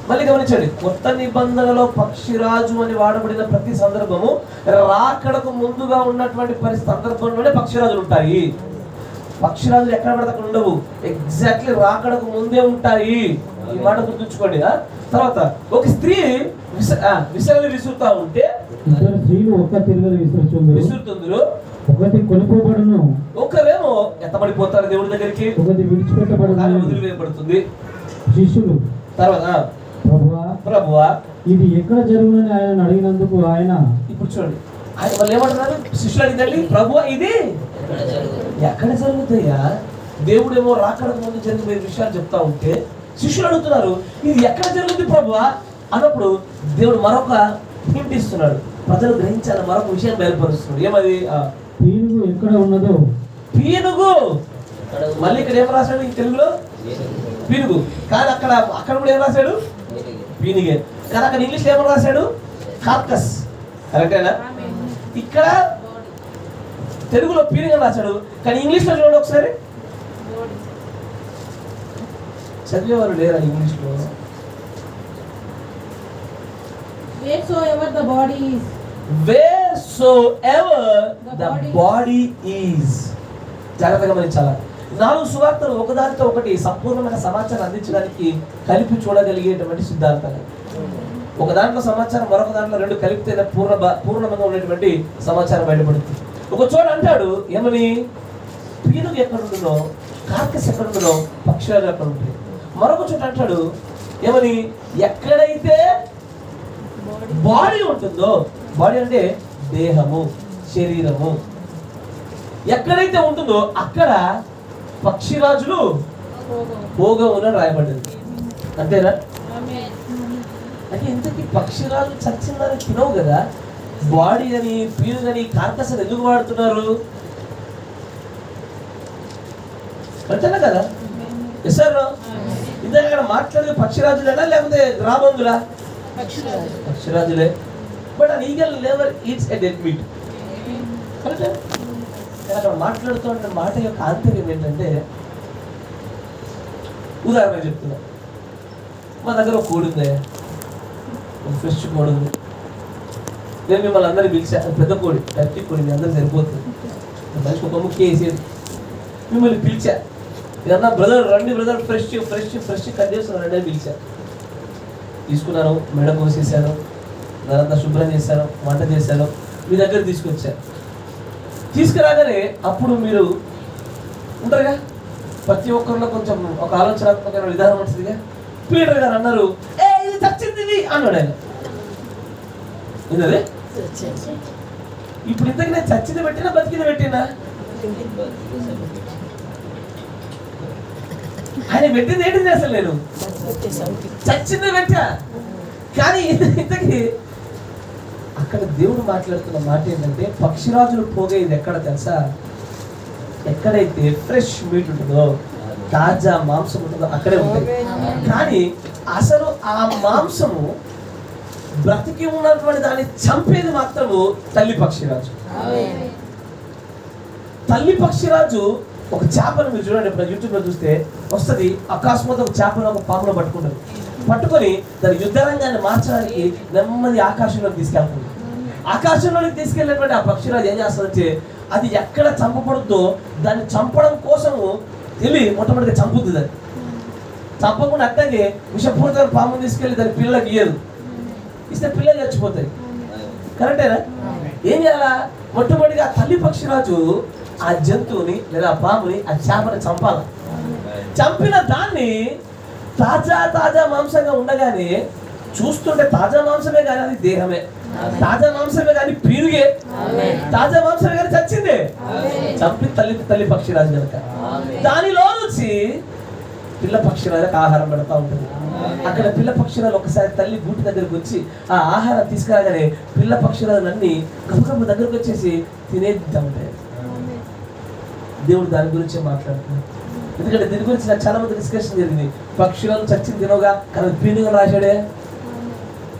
మళ్ళీ గమనించండి, కొత్త నిబంధనలో పక్షిరాజు అని వాడబడిన ప్రతి సందర్భము రాకడకు ముందుగా ఉన్నటువంటి సందర్భంలోనే పక్షిరాజులు ఉంటాయి. పక్షిరాజులు ఎక్కడ పడితే అక్కడ ఉండవు, ఎగ్జాక్ట్లీ రాకడకు ముందే ఉంటాయి. ఈ మాట గుర్తుంచుకోండి. తర్వాత ఒక స్త్రీ విసరలు విసురుతా ఉంటే ఇద్దరు స్త్రీలు ఒక తిరుగని విసురుతుందరు. ఒకటి కొనుక్కోబడును, ఒకరేమో ఎత్తబడిపోతారు దేవుడి దగ్గరికి, ఒకటి విడిచిపెట్టబడును, వదిలివేయబడుతుంది. శిష్యులు తర్వాత ప్రభువా ఇది ఎక్కడ జరుగునని ఆయన అడిగినందుకు ఆయన, ఇప్పుడు చూడండి ఆయన వాళ్ళు ఏమంటున్నారు? శిష్యులు అడిగిందండి, ప్రభువా ఇది ఎక్కడ జరుగుతాయా? దేవుడేమో రాకడకు ముందు జరిగిన విషయాలు చెప్తా ఉంటే శిష్యులు అడుగుతున్నారు, ఇది ఎక్కడ జరుగుతుంది ప్రభువా అన్నప్పుడు దేవుడు మరొక హింట్ ఇస్తున్నాడు, ప్రజలు గ్రహించాలి మరొక విషయం బయలుపరుస్తున్నాడు. ఏమది? పీనుగు ఎక్కడ ఉన్నదో. పీనుగు మళ్ళీ ఇక్కడ ఏం రాశాడు? ఈ తెలుగులో పీనుగు, కానీ అక్కడ కూడా ఏం రాశాడు? పీనిగే. కానీ అక్కడ ఇంగ్లీష్లో ఏమని రాశాడు? కార్కస్. కరెక్టేనా? ఇక్కడ తెలుగులో పీనిగా రాశాడు, కానీ ఇంగ్లీష్లో చూడండి ఒకసారి. చదివేవారు లేరా ఇంగ్లీష్లో? Wheresoever the body is. Wheresoever the body is. జాగ్రత్తగా గమనించాలా. 4 సువార్తలు ఒకదానితో ఒకటి సంపూర్ణమైన సమాచారం అందించడానికి కలిపి చూడగలిగేటువంటి సిద్ధాంతాలు. ఒక దాంట్లో సమాచారం మరొక దాంట్లో రెండు కలిపితే పూర్ణంగా ఉన్నటువంటి సమాచారం బయటపడుతుంది. ఒక చోట అంటాడు ఏమని? పీనుగు ఎక్కడ ఉంటుందో, కార్కస్ ఎక్కడ ఉంటుందో పక్షురాజు ఎక్కడ ఉంటుంది. మరొక చోట అంటాడు ఏమని? ఎక్కడైతే బాడీ ఉంటుందో, బాడీ అంటే దేహము, శరీరము, ఎక్కడైతే ఉంటుందో అక్కడ పక్షిరాజులు పోగవున రాయబడింది. అంతేనా? అంటే ఇంతకీ పక్షిరాజు చచ్చిందని తినవు కదా, బాడీ అని పీను అని కార్కస్ అని ఎందుకు వాడుతున్నారు? అంతేనా కదా? సార్ ఇందాక అక్కడ మాట్లాడేది పక్షిరాజులేనా లేకపోతే గ్రామందులా? పక్షిరాజులే. But an eagle never eats a dead meat. కరెక్టా? అక్కడ మాట్లాడుతున్న మాట యొక్క ఆంతర్యం ఏంటంటే, ఉదాహరణ చెప్తున్నా, మా దగ్గర ఒక కోడి ఉంది, ఒక ఫ్రెష్ కోడి ఉంది. నేను మిమ్మల్ని అందరినీ పిలిచా, పెద్ద కోడి, టర్కీ కోడి, మీ అందరూ సరిపోతుంది, మనిషికి ఒక ముఖ్య వేసేది. మిమ్మల్ని పిలిచా, ఏదన్నా బ్రదర్ రండి బ్రదర్, ఫ్రెష్ కట్ చేస్తున్నా రండి అని పిలిచా. తీసుకున్నాను, మెడ కోసేసాను, దానంతా శుభ్రం చేశాను, వంట చేశాను, మీ దగ్గర తీసుకొచ్చాను. తీసుకురాగానే అప్పుడు మీరు ఉంటారుగా, ప్రతి ఒక్కరిలో కొంచెం ఒక ఆలోచనాత్మకమైన విధానం ఉంటుందిగా. పీటర్ గారు అన్నారు, ఏ ఇది చచ్చింది అన్నాడు ఆయన. ఏంటది? ఇప్పుడు ఇంతకు నేను చచ్చింది పెట్టినా బతికింది పెట్టినా? ఆయన పెట్టింది ఏంటిది అసలు? నేను చచ్చింది పెట్టా, కానీ ఇంతకి అక్కడ దేవుడు మాట్లాడుతున్న మాట ఏంటంటే పక్షిరాజులు పోగేది ఎక్కడ తెలుసా? ఎక్కడైతే ఫ్రెష్ మీట్ ఉంటుందో, తాజా మాంసం ఉంటుందో అక్కడే ఉంటుంది. కానీ అసలు ఆ మాంసము బ్రతికి ఉన్నటువంటి దాన్ని చంపేది మాత్రము తల్లి పక్షిరాజు. తల్లి పక్షిరాజు ఒక చేపను మీరు చూడండి, ఇప్పుడు యూట్యూబ్లో చూస్తే వస్తుంది, అకస్మాత్ ఒక చేపను ఒక పాములో పట్టుకుంటుంది. పట్టుకొని దాని యుద్ధ రంగాన్ని మార్చడానికి నెమ్మది ఆకాశంలోకి తీసుకెళ్తుంది. ఆకాశంలోకి తీసుకెళ్ళినటువంటి ఆ పక్షిరాజు ఏం చేస్తుందంటే అది ఎక్కడ చంపబడుతుందో దాన్ని చంపడం కోసము వెళ్ళి మొట్టమొదటిగా చంపుతుంది. దాన్ని చంపకుండా అట్టగే విషపూరిత పామును తీసుకెళ్ళి దాని పిల్లలకు ఇయ్యదు. ఇస్తే పిల్లలు చచ్చిపోతాయి. కరెక్టేనా? ఏం చేయాలా? మొట్టమొదటిగా తల్లి పక్షిరాజు ఆ జంతువుని లేదా పాముని ఆ చేపని చంపాలి. చంపిన దాన్ని తాజా మాంసంగా ఉండగానే చూస్తుంటే తాజా మాంసమే కానీ అది దేహమే, తాజా మాంసమే కానీ పీరుగే, తాజా మాంసమే కానీ చచ్చిందే. చంపి తల్లి పక్షిరాజు కనుక దానిలో నుంచి పిల్ల పక్షిరాజులకు ఆహారం పెడతా ఉంటుంది. అక్కడ పిల్ల పక్షిరాలు ఒకసారి తల్లి గూటి దగ్గరకు వచ్చి ఆ ఆహారం తీసుకురాగానే పిల్ల పక్షిరాలన్నీ గబగబ దగ్గరకు వచ్చేసి తినేద్దా ఉంటాయి. దేవుడు దాని గురించి మాట్లాడుతున్నాడు. ఎందుకంటే దీని గురించి నాకు చాలా మంది డిస్కషన్ జరిగింది. పక్షులను చచ్చింది తినవుగా కానీ పీనుగా రాశాడే.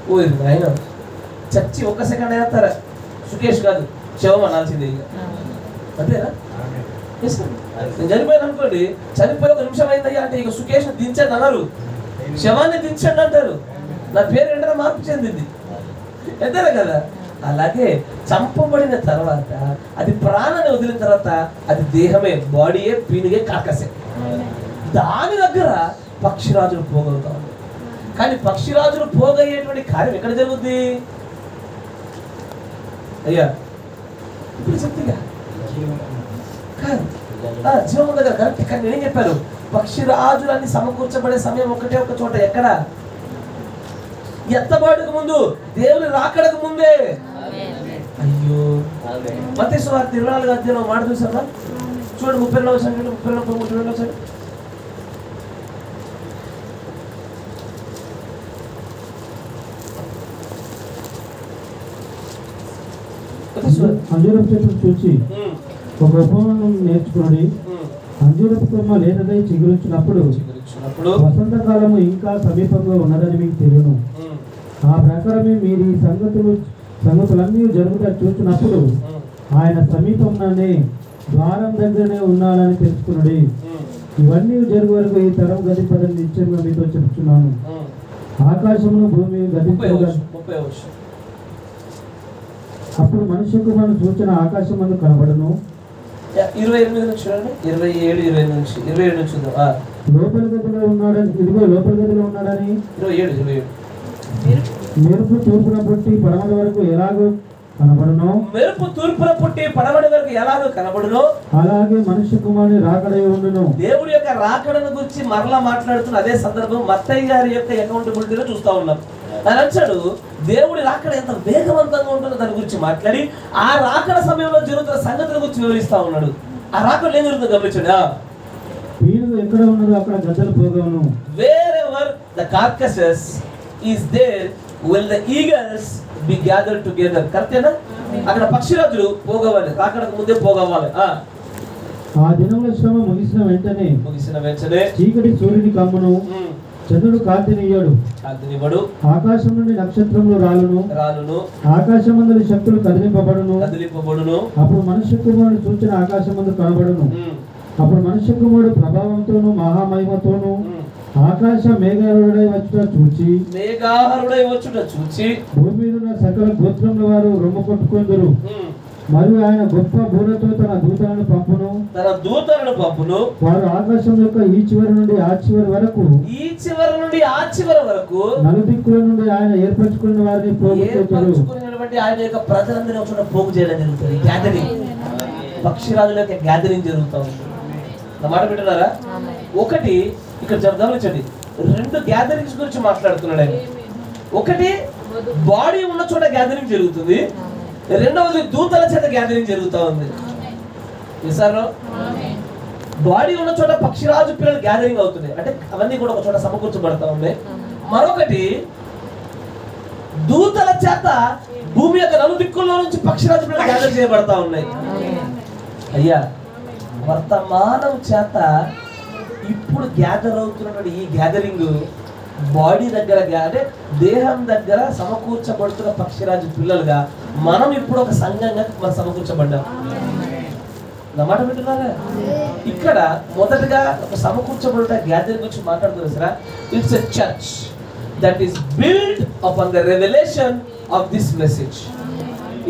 ఓ ఆయన చచ్చి ఒక్క సెకండ్ వేస్తారా? సుకేష్ కాదు, శవం అనాల్సిందే. అంతేనా? నేను చనిపోయాను అనుకోండి, చనిపోయి ఒక నిమిషం అయిందయ్యా అంటే ఇక సుకేష్ దించండి అన్నారు, శవాన్ని దించండి అంటారు. నా పేరు వెంటనే మార్పు చెందింది. అంతేనా కదా? అలాగే చంపబడిన తర్వాత అది ప్రాణాన్ని వదిలిన తర్వాత అది దేహమే, బాడీయే, పీనుగే, కాకసే. దాని దగ్గర పక్షిరాజులు పోగలుగుతాం. కానీ పక్షిరాజులు పోగయ్యేటువంటి కార్యం ఎక్కడ జరుగుద్ది అయ్యా? ఇప్పుడు చెప్తిగా జీవం దగ్గర కరెక్ట్. కానీ నేనేం చెప్పాను? పక్షిరాజులన్నీ సమకూర్చబడే సమయం ఒకటే ఒక చోట. ఎక్కడ? ఎత్తబాటుకు ముందు, దేవుని రాకడకు ముందే. అయ్యో, మత్తయి సువార్త 24వ అధ్యాయంలో మాట చూసారా? చూడండి 32వ వచనం, 32వ వచనం. అంజూరపు చెట్టును చూసి ఒక ఉపమానం నేర్చుకుని, అంజూరపు కొమ్మ లేతదై చిగురించినప్పుడు వసంతకాలము ఇంకా సమీపంగా ఉన్నదని మీకు తెలియను. ఆ ప్రకారమే మీరు ఈ సంగతులన్నీ జరుగుతా చూసినప్పుడు ఆయన సమీపంలోనే ద్వారం దగ్గరనే ఉన్నాడని తెలుసుకున్నాడు. ఇవన్నీ జరుగు వరకు ఈ తరం గతింపదని నిశ్చయంగా మీతో చెప్తున్నాను. ఆకాశమును భూమి గతింపగా అప్పుడు మనుష్య కుమారుని సూచన ఆకాశం మందు కనబడను. 28 నుంచి చూడండి, 27, 28 నుంచి 27 నుంచి చూద్దాం. లోపలి గదిలో ఉన్నాడని, ఇదిగో లోపలి గదిలో ఉన్నాడని. 27 మెరుపు తూర్పున పుట్టి పడమటి వరకు ఎలాగో కనబడును, మెరుపు తూర్పున పుట్టి పడమటి వరకు ఎలాగో కనబడును, అలాగే మనుష్య కుమారుని రాకడై ఉండును. దేవుడి యొక్క రాకడను గురించి మరలా మాట్లాడుతున్న అదే సందర్భం మత్తయి గారి యొక్క అకౌంటబిలిటీలో చూస్తా ఉన్నాం. ఆయన అంటాడు దేవుడి రాకడ ఎంత వేగవంతంగా ఉంటుందో దాని గురించి మాట్లాడి ఆ రాకడ సమయంలో జరుగుతున్న సంగతుల గురించి వివరిస్తా ఉన్నాడు. ఆ రాకడ ఏం జరుగుతుందో గమనించండి. పీనుగ ఎక్కడ ఉన్నదో అక్కడ గద్దలు పోగవును. Wherever the carcasses is there will the eagles be gathered together. కరెక్టేనా? అక్కడ పక్షిరాజులు పోగవాలి, రాకడకు ముందే పోగవాలి. ఆ దినంలో శ్రమ ముగిసిన వెంటనే చీకటి సూర్యుని కమ్మును, చంద్రుడు కాంతినివ్వడు, ఆకాశం నుండి నక్షత్రములు రాలును, ఆకాశమందలి శక్తులు కదిలింపబడును. అప్పుడు మనుష్య కుమారుడు సూచన ఆకాశమందు కనబడును. అప్పుడు మనుష్య కుమారుడు ప్రభావంతోను మహామహిమతోను ఆకాశ మేఘారుడై వచ్చుట చూచి భూమి మీద ఉన్న సకల గోత్రముల వారు రొమ్ము కొట్టుకొందురు. మరియు ఆయన గొప్ప బూరతో తన దూతలను పంపును. వారు ఆకాశం యొక్క ఈ చివరి నుండి ఆ చివరి వరకు నలుదిక్కుల నుండి ఆయన ఏర్పరచుకున్న వారిని ఆయన యొక్క ప్రజలందరినీ ఒక పోగు చేయడం జరుగుతుంది. గ్యాదరింగ్, పక్షిరాజుల యొక్క గ్యాదరింగ్ జరుగుతూ ఉంది. మాట పెట్టారా? ఒకటి ఇక్కడ గమనించండి, 2 గ్యాదరింగ్స్ గురించి మాట్లాడుతున్నాడు ఆయన. ఒకటి బాడీ ఉన్న చోట గ్యాదరింగ్ జరుగుతుంది, రెండవది దూతల చేత గ్యాదరింగ్ జరుగుతూ ఉంది. బాడీ ఉన్న చోట పక్షిరాజు పిల్లలు గ్యాదరింగ్ అవుతున్నాయి, అంటే అవన్నీ కూడా ఒక చోట సమకూర్చబడతా ఉన్నాయి. మరొకటి దూతల చేత భూమి యొక్క నలుదిక్కుల్లో నుంచి పక్షిరాజు పిల్లలు గ్యాదర్ చేయబడతా ఉన్నాయి. అయ్యా, వర్తమానం చేత ఇప్పుడు గ్యాదర్ అవుతున్నటువంటి ఈ గ్యాదరింగ్ బాడీ దగ్గర అంటే దేహం దగ్గర సమకూర్చబడుతున్న పక్షిరాజు పిల్లలుగా మనం ఇప్పుడు ఒక సంఘంగా మనం సమకూర్చబడ్డాం. నా మాట వింటున్నారా? ఇక్కడ మొదటగా ఒక సమకూర్చబడుట గ్యాదరింగ్ గురించి మాట్లాడుతున్నా. It's a church that is build upon the revelation of this message.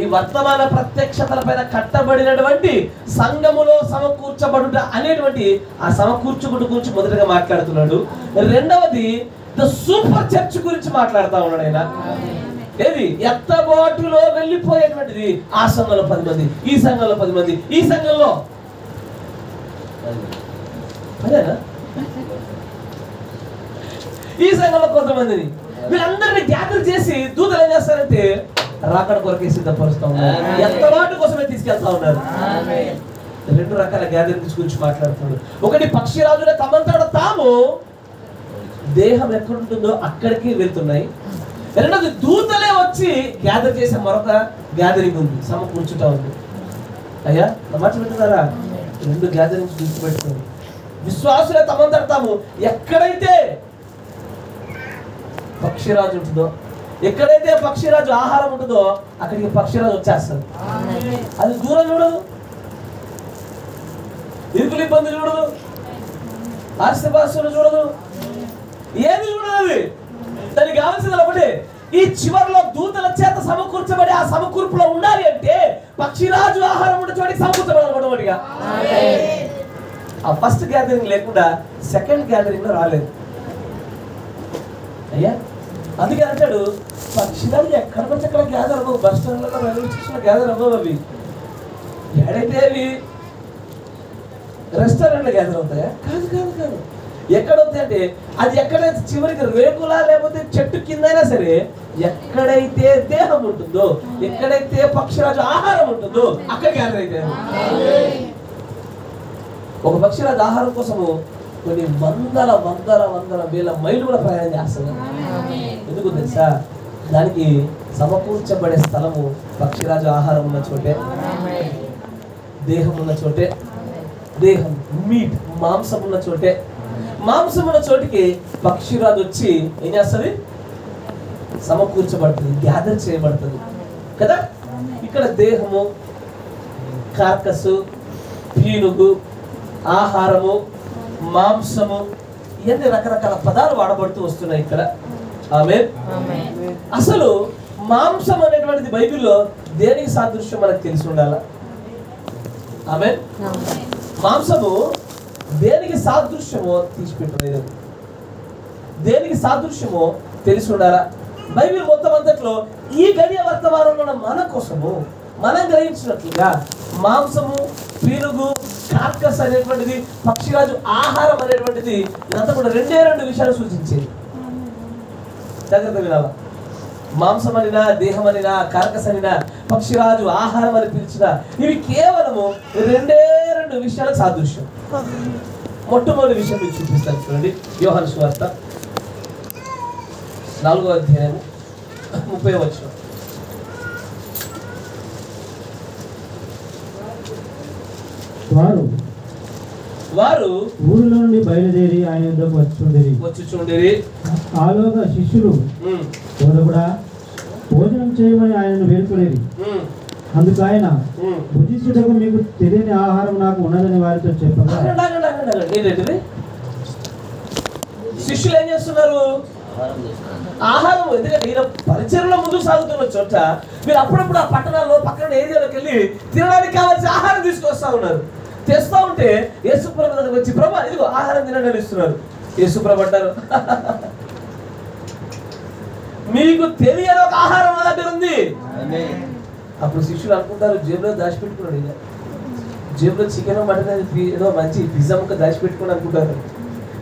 ఈ వర్తమాన ప్రత్యక్షతల పైన కట్టబడినటువంటి సంఘములో సమకూర్చబడుట అనేటువంటి ఆ సమకూర్చుబడుట గురించి మొదటగా మాట్లాడుతున్నాడు. రెండవది ద సూపర్ చర్చ్ గురించి మాట్లాడుతూ ఉన్నాడు ఆయన. ఏది? ఎత్తబాటులో వెళ్ళిపోయేటువంటిది. ఆ సంఘంలో 10 మంది, ఈ సంఘంలో 10 మంది, ఈ సంఘంలో అదేనా, ఈ సంఘంలో కొంతమందిని, వీళ్ళందరినీ గ్యాదర్ చేసి దూతలు ఏం చేస్తారంటే రాకడ కొరకే సిద్ధపరుస్తూ ఉన్నారు, ఎత్తబాటు కోసమే తీసుకెళ్తా ఉన్నారు. 2 రకాల గ్యాదరింగ్స్ గురించి మాట్లాడుతున్నాడు. ఒకటి, పక్షిరాజులే తమంతట తాము దేహం ఎక్కడుంటుందో అక్కడికి వెళ్తున్నాయి. రెండోది, దూతలే వచ్చి గ్యాదర్ చేసే మరొక గ్యాదరింగ్ ఉంది, సమకూర్చుట ఉంది. అయ్యా, మాట వింటున్నారా? 2 గ్యాదరింగ్స్ గుర్తుపెట్టుకోండి. విశ్వాసులే తమంతట తాము ఎక్కడైతే పక్షిరాజు ఉంటుందో, ఎక్కడైతే పక్షిరాజు ఆహారం ఉంటుందో అక్కడికి పక్షిరాజు వచ్చేస్తుంది. అది దూరం చూడదు, ఇరుకులు ఇబ్బంది చూడదు, ఆస్తిపాస్తులు చూడదు, ఏది చూడదు. అది దానికి కావాల్సింది ఒకటే, ఈ చివరిలో దూతల చేత సమకూర్చబడి ఆ సమకూర్పులో ఉండాలి అంటే పక్షిరాజు ఆహారం ఉండే చోటికి సమకూర్చబడాలన్నమాటిగా. ఆ ఫస్ట్ గ్యాదరింగ్ లేకుండా సెకండ్ గ్యాదరింగ్ లో రాలేదు. అయ్యా, అందుకే అంటాడు పక్షిరాజు ఎక్కడికి వచ్చి అక్కడ గ్యాదర్ అవ్వవు, బస్ స్టాండ్లలో రైల్వే స్టేషన్ గ్యాదర్ అవ్వవు. అవి ఎక్కడైతే అవి రెస్టారెంట్లో గ్యాదర్ అవుతాయా? కాదు కాదు కాదు. ఎక్కడవుతాయి అంటే అది ఎక్కడైతే చివరికి రేకులా లేకపోతే చెట్టు కిందైనా సరే, ఎక్కడైతే దేహం ఉంటుందో, ఎక్కడైతే పక్షిరాజు ఆహారం ఉంటుందో అక్కడ గ్యాదర్ అయితే. ఒక పక్షిరాజు ఆహారం కోసము కొన్ని వందల వందల వందల వేల మైళ్ళు కూడా ప్రయాణం చేస్తుంది. ఎందుకు తెలుసా? దానికి సమకూర్చబడే స్థలము పక్షిరాజు ఆహారం ఉన్న చోటే, దేహం ఉన్న చోటే, దేహం మీట్ మాంసం ఉన్న చోటే. మాంసం ఉన్న చోటికి పక్షిరాజు వచ్చి ఏం చేస్తుంది? సమకూర్చబడుతుంది, గ్యాదర్ చేయబడుతుంది కదా. ఇక్కడ దేహము, కార్కసు, పీనుగు, ఆహారము, మాంసము, ఇవన్నీ రకరకాల పదాలు వాడబడుతూ వస్తున్నాయి ఇక్కడ. ఆమేన్. అసలు మాంసం అనేటువంటిది బైబిల్లో దేనికి సాదృశ్యం మనకు తెలిసి ఉండాలా? ఆమేన్. మాంసము దేనికి సాదృశ్యమో తీసిపెట్టలేదు, దేనికి సాదృశ్యమో తెలిసి ఉండాలా? బైబిల్ మొత్తం అంతట్లో ఈ గడియ వర్తమానంలో మన కోసము మనం గ్రహించినట్లుగా మాంసము, పీనుగు, కార్కస్ అనేటువంటిది, పక్షిరాజు ఆహారం అనేటువంటిది, ఇదంతా కూడా 2 విషయాలు సూచించేది. జాగ్రత్త వినాలా? మాంసం అనినా, దేహం అనినా, కార్కస్ అనినా, పక్షిరాజు ఆహారం అని పిలిచిన ఇవి కేవలము 2 విషయాలకు సాదృశ్యం. మొట్టమొదటి విషయం మీకు చూపిస్తాను, చూడండి. యోహాను సువార్త 4వ అధ్యాయం 30వ వచనం. వారు ఊరిలో నుండి బయలుదేరి ఆయన యుద్ధకు వచ్చుచుండిరి. ఆలోగా శిష్యులు కూడా భోజనం చేయమని ఆయనను వేడుకొనేది. అందుకు ఆయన, భుజించుటకు మీకు తెలియని ఆహారం నాకు ఉన్నదని వారితో చెప్పగా, శిష్యులు ఏం చేస్తున్నారు? ఆహారం. ఎందుకంటే ఈయన పరిచయంలో ముందుకు సాగుతున్న చోట మీరు అప్పుడప్పుడు ఆ పట్టణాల్లో పక్కన ఏరియాలోకి వెళ్ళి తినడానికి కావాల్సిన ఆహారం తీసుకొస్తా ఉన్నారు. తెస్తా ఉంటే యేసుప్రభు దగ్గరికి వచ్చి, ప్రభు ఇదిగో ఆహారం తినండి అని ఇస్తున్నారు. యేసుప్రభు అంటారు, మీకు తెలియని ఒక ఆహారం నా దగ్గర ఉంది. అప్పుడు శిష్యులు అనుకుంటారు జేబులో దాచిపెట్టుకున్నాడు, ఇక జేబులో చికెన్ మటన్ ఏదో మంచి పిజ్జా ముక్క దాచిపెట్టుకుని అనుకుంటారు.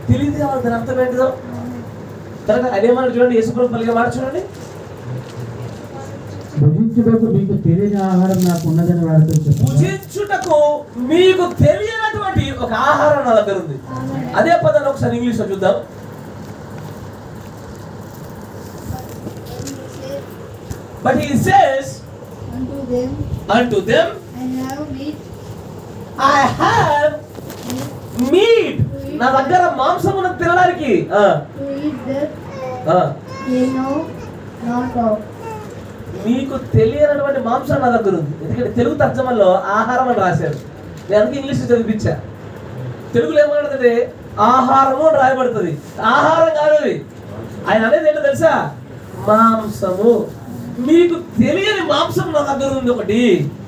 తెలియదు దాని అర్థం ఏంటిదో. తర్వాత అదేమన్నా చూడండి, యేసుప్రభు పలిగే మాట చూడండి, భుజించుటకు మీకు తెలియని ఆహారం నాకు ఉన్నదని వారితో చెప్పగా, భుజించుటకు మీకు తెలియనటువంటి ఒక ఆహారం నా దగ్గర ఉంది. అదే పదాన్ని ఒకసారి ఇంగ్లీష్ లో చూద్దాం. But he says unto them, I have meat meat. నా దగ్గర మాంసం ఉన్నది తినడానికి. to eat that ye know not of. మీకు తెలియనటువంటి మాంసం నా దగ్గర ఉంది. ఎందుకంటే తెలుగు తర్జమలో ఆహారం అని రాశారు. నేను అందుకే ఇంగ్లీష్ చదివించా. తెలుగులో ఏమన్నది? ఆహారము అని రాయబడుతుంది. ఆహారం కాదు అది. ఆయన అనేది ఏంటో తెలుసా? మాంసము. మీకు తెలియని మాంసం నా దగ్గర ఉంది ఒకటి,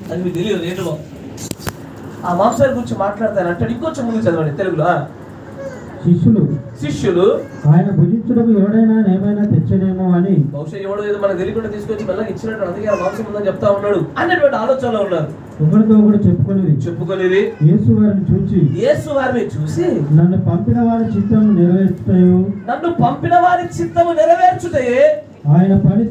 అది మీకు తెలియదు ఏంటో. ఆ మాంసాన్ని గురించి మాట్లాడతాను అంటాడు. ఇంకొంచెం ముందు చదవండి తెలుగులో. శిష్యులు ఆయన భుజించుటకు ఎవడైనా ఏమైనా తెచ్చడేమో అని, బహుశా ఎవడో ఏదో మనకు తెలియకుండా తీసుకొచ్చి మెల్లగా ఇచ్చినట్టు, అందుకే ఆ మాంసం ఉందని చెప్తా ఉన్నాడు అన్నటువంటి ఆలోచనలో ఉన్నారు. ఒకరితో ఒకడు చెప్పుకొనేది యేసు వారిని చూసి నన్ను పంపిన వారి చిత్తము నెరవేర్చుటయే ఆయన పనిని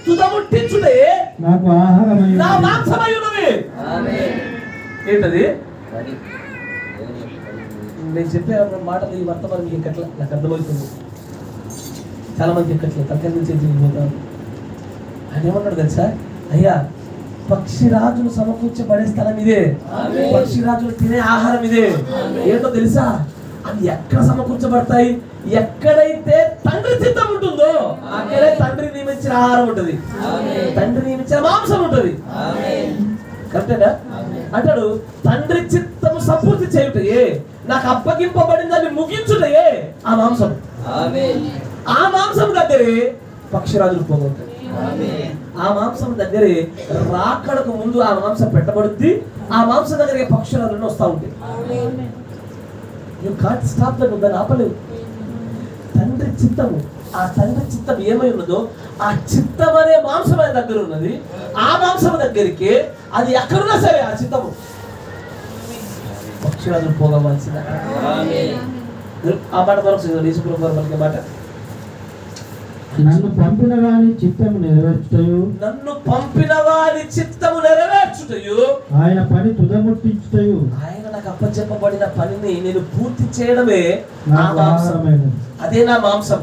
తుదముట్టించుటయే నాకు ఆహారమై నా మాంసమై ఉన్నది. ఏంటది? నేను చెప్పే మాటలు ఈ వర్తమానం మీకు ఎక్కట్లా, నాకు అర్థమవుతుంది. చాలా మంది ఎక్కట్లేదు, తగ్గ నుంచి పోతాను. ఆయన ఏమన్నాడు తెలుసా? అయ్యా, పక్షిరాజులు సమకూర్చబడే స్థలం ఇదే, పక్షిరాజులు తినే ఆహారం ఇదే. ఏంటో తెలుసా? అవి ఎక్కడ సమకూర్చబడతాయి? ఎక్కడైతే తండ్రి చిత్తం ఉంటుందో అక్కడే తండ్రి నియమించిన ఆహారం ఉంటుంది, తండ్రి నియమించిన మాంసం ఉంటుంది. కరెక్టేనా? అంటాడు, తండ్రి చిత్తము సంపూర్తి చేయుటయే, నాకు అప్పగింపబడిన దాన్ని ముగించుటయే ఆ మాంసం. ఆ మాంసం దగ్గరే పక్షిరాజులు పోగొట్టాయి. ఆ మాంసం దగ్గరే రాకడకు ముందు ఆ మాంసం పెట్టబడుద్ది. ఆ మాంసం దగ్గర పక్షురాలను వస్తూ ఉంటాయి. యు కాంట్ స్టాప్ దట్, దాన్ని ఆపలేవు. తండ్రి చిత్తము, ఆ తండ్రి చిత్తం ఏమై ఉన్నదో ఆ చిత్తం అనే మాంసం ఆయన దగ్గర ఉన్నది. ఆ మాంసం దగ్గరికి అది ఎక్కడున్నా సరే ఆ చిత్తము పక్షురాజులు పోగవలసింది. ఆ మాట మరొక మాట, నన్ను పంపిన వారి చిత్తము నెరవేర్చుటయు ఆయన పని తుదముట్టించుటయు, ఆయన నాకు అప్పచెప్పబడిన పనిని నేను పూర్తి చేయడమే నా మాంసం. అదే నా మాంసం.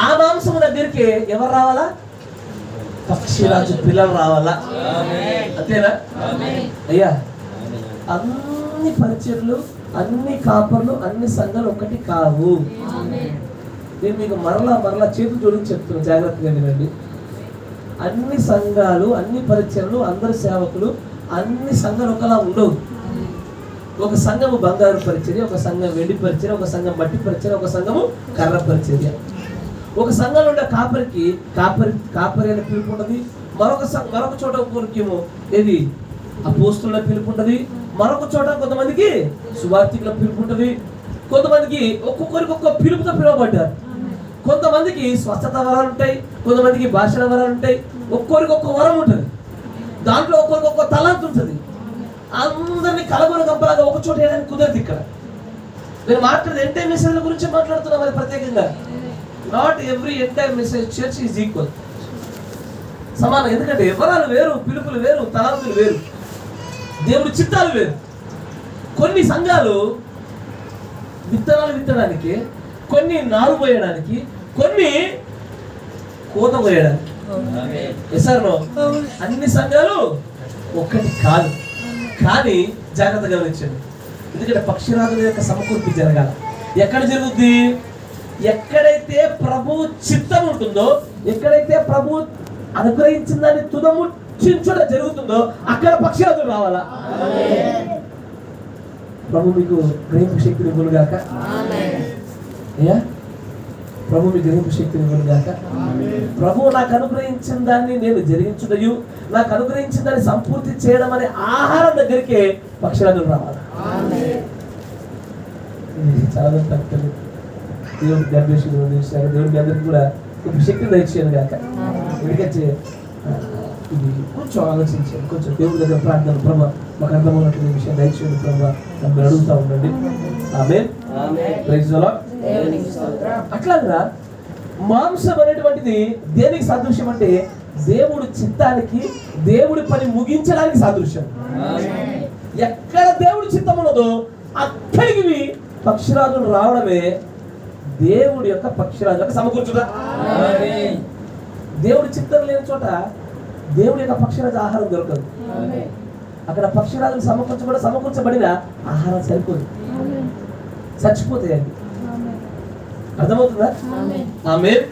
ఆ మాంసం దగ్గరికి ఎవరు రావాలా? పక్షిరాజు పిల్లలు రావాలా? అంతేనా? అయ్యా, అన్ని పరిచర్లు, అన్ని కాపర్లు, అన్ని సంఘాలు ఒకటి కావు. నేను మీకు మరలా చేతులు జోడించి చెప్తున్నాను, జాగ్రత్తగా వినండి. అన్ని సంఘాలు, అన్ని పరిచర్లు, అందరు సేవకులు, అన్ని సంఘాలు ఒకలా ఉండవు. ఒక సంఘము బంగారు పరిచర్య, ఒక సంఘం వెండి పరిచర్య, ఒక సంఘం మట్టి పరిచర్య, ఒక సంఘము కర్ర పరిచర్య. ఒక సంఘంలో ఉండే కాపరి అనే పిలుపు ఉంటుంది. మరొక చోట ఒకరికేమో ఏది అపోస్తుల పిలుపు ఉంటుంది. మరొక చోట కొంతమందికి సువార్థికుల పిలుపు ఉంటుంది. కొంతమందికి ఒక్కొక్కరికి ఒక్కొక్క పిలుపుతో పిలువబడ్డారు. కొంతమందికి స్వస్థత వరాలు ఉంటాయి, కొంతమందికి భాషల వరాలు ఉంటాయి. ఒక్కొరికి ఒక్క వరం ఉంటుంది, దాంట్లో ఒక్కొరికి ఒక్క తలాంత్ ఉంటుంది. అందరినీ కలగొన గంపలాగా ఒక చోట వేయడానికి కుదరదు. ఇక్కడ నేను మాట్లాడేది ఎంటైర్ మెసేజ్ల గురించి మాట్లాడుతున్నా. మరి ప్రత్యేకంగా not every entire message church is equal, సమానం. ఎందుకంటే వివరాలు వేరు, పిలుపులు వేరు, తలాంతులు వేరు, దేవుడి చిత్తాలు వేరు. కొన్ని సంఘాలు విత్తనాలు విత్తడానికి, కొన్ని నారు పోయడానికి, కొన్ని కోత పోయడానికి. అన్ని సంఘాలు ఒక్కటి కాదు. కానీ జాగ్రత్త గమనించండి, ఎందుకంటే పక్షిరాజుల యొక్క సమకూర్పు జరగాల. ఎక్కడ జరుగుద్ది? ఎక్కడైతే ప్రభు చిత్తం ఉంటుందో, ఎక్కడైతే ప్రభు అనుగ్రహించిన దాన్ని తుదముట్టించుట జరుగుతుందో అక్కడ పక్షిరాజులు రావాలా. ప్రభు మీకు గ్రహింపు శక్తిని ఇవ్వనుగాక. ప్రభు మీ గ్రహింపు శక్తిని ఇవ్వనుగాక. ప్రభు నాకు అనుగ్రహించిన దాన్ని నేను జరిగించుటయు, నాకు అనుగ్రహించిన దాన్ని సంపూర్తి చేయడం అనే ఆహారం దగ్గరికి పక్షిరాజులు రావాలి. చాలా తక్కువ. దేవుడి గర్భేశ్వరు దేవుడి మీ అందరికి కూడా ఒక శక్తిని దయచేయను గాక. ఎందుకంటే ఇది కొంచెం ఆలోచించండి, కొంచెం దేవుడి దగ్గర ప్రార్థన, ప్రభా మాకు అర్థమైనటువంటి విషయం దయచేయండి ప్రభా నన్ను అడుగుతా ఉండండి. ఆమేన్. Praise the Lord. అట్లాగా మాంసం అనేటువంటిది దేనికి సాదృశ్యం అంటే దేవుడి చిత్తానికి, దేవుడి పని ముగించడానికి సాదృశ్యం. ఎక్కడ దేవుడి చిత్తం ఉన్నదో అక్కడికి పక్షిరాజులు రావడమే దేవుడి యొక్క పక్షిరాజు యొక్క సమకూర్చుట. దేవుడి చిత్తం లేని చోట దేవుడి యొక్క పక్షిరాజు ఆహారం దొరకదు. అక్కడ పక్షిరాజులు సమకూర్చబడిన ఆహారం సరిపోదు, చచ్చిపోతాయి. అది అర్థమవుతుందా? ఆమేన్.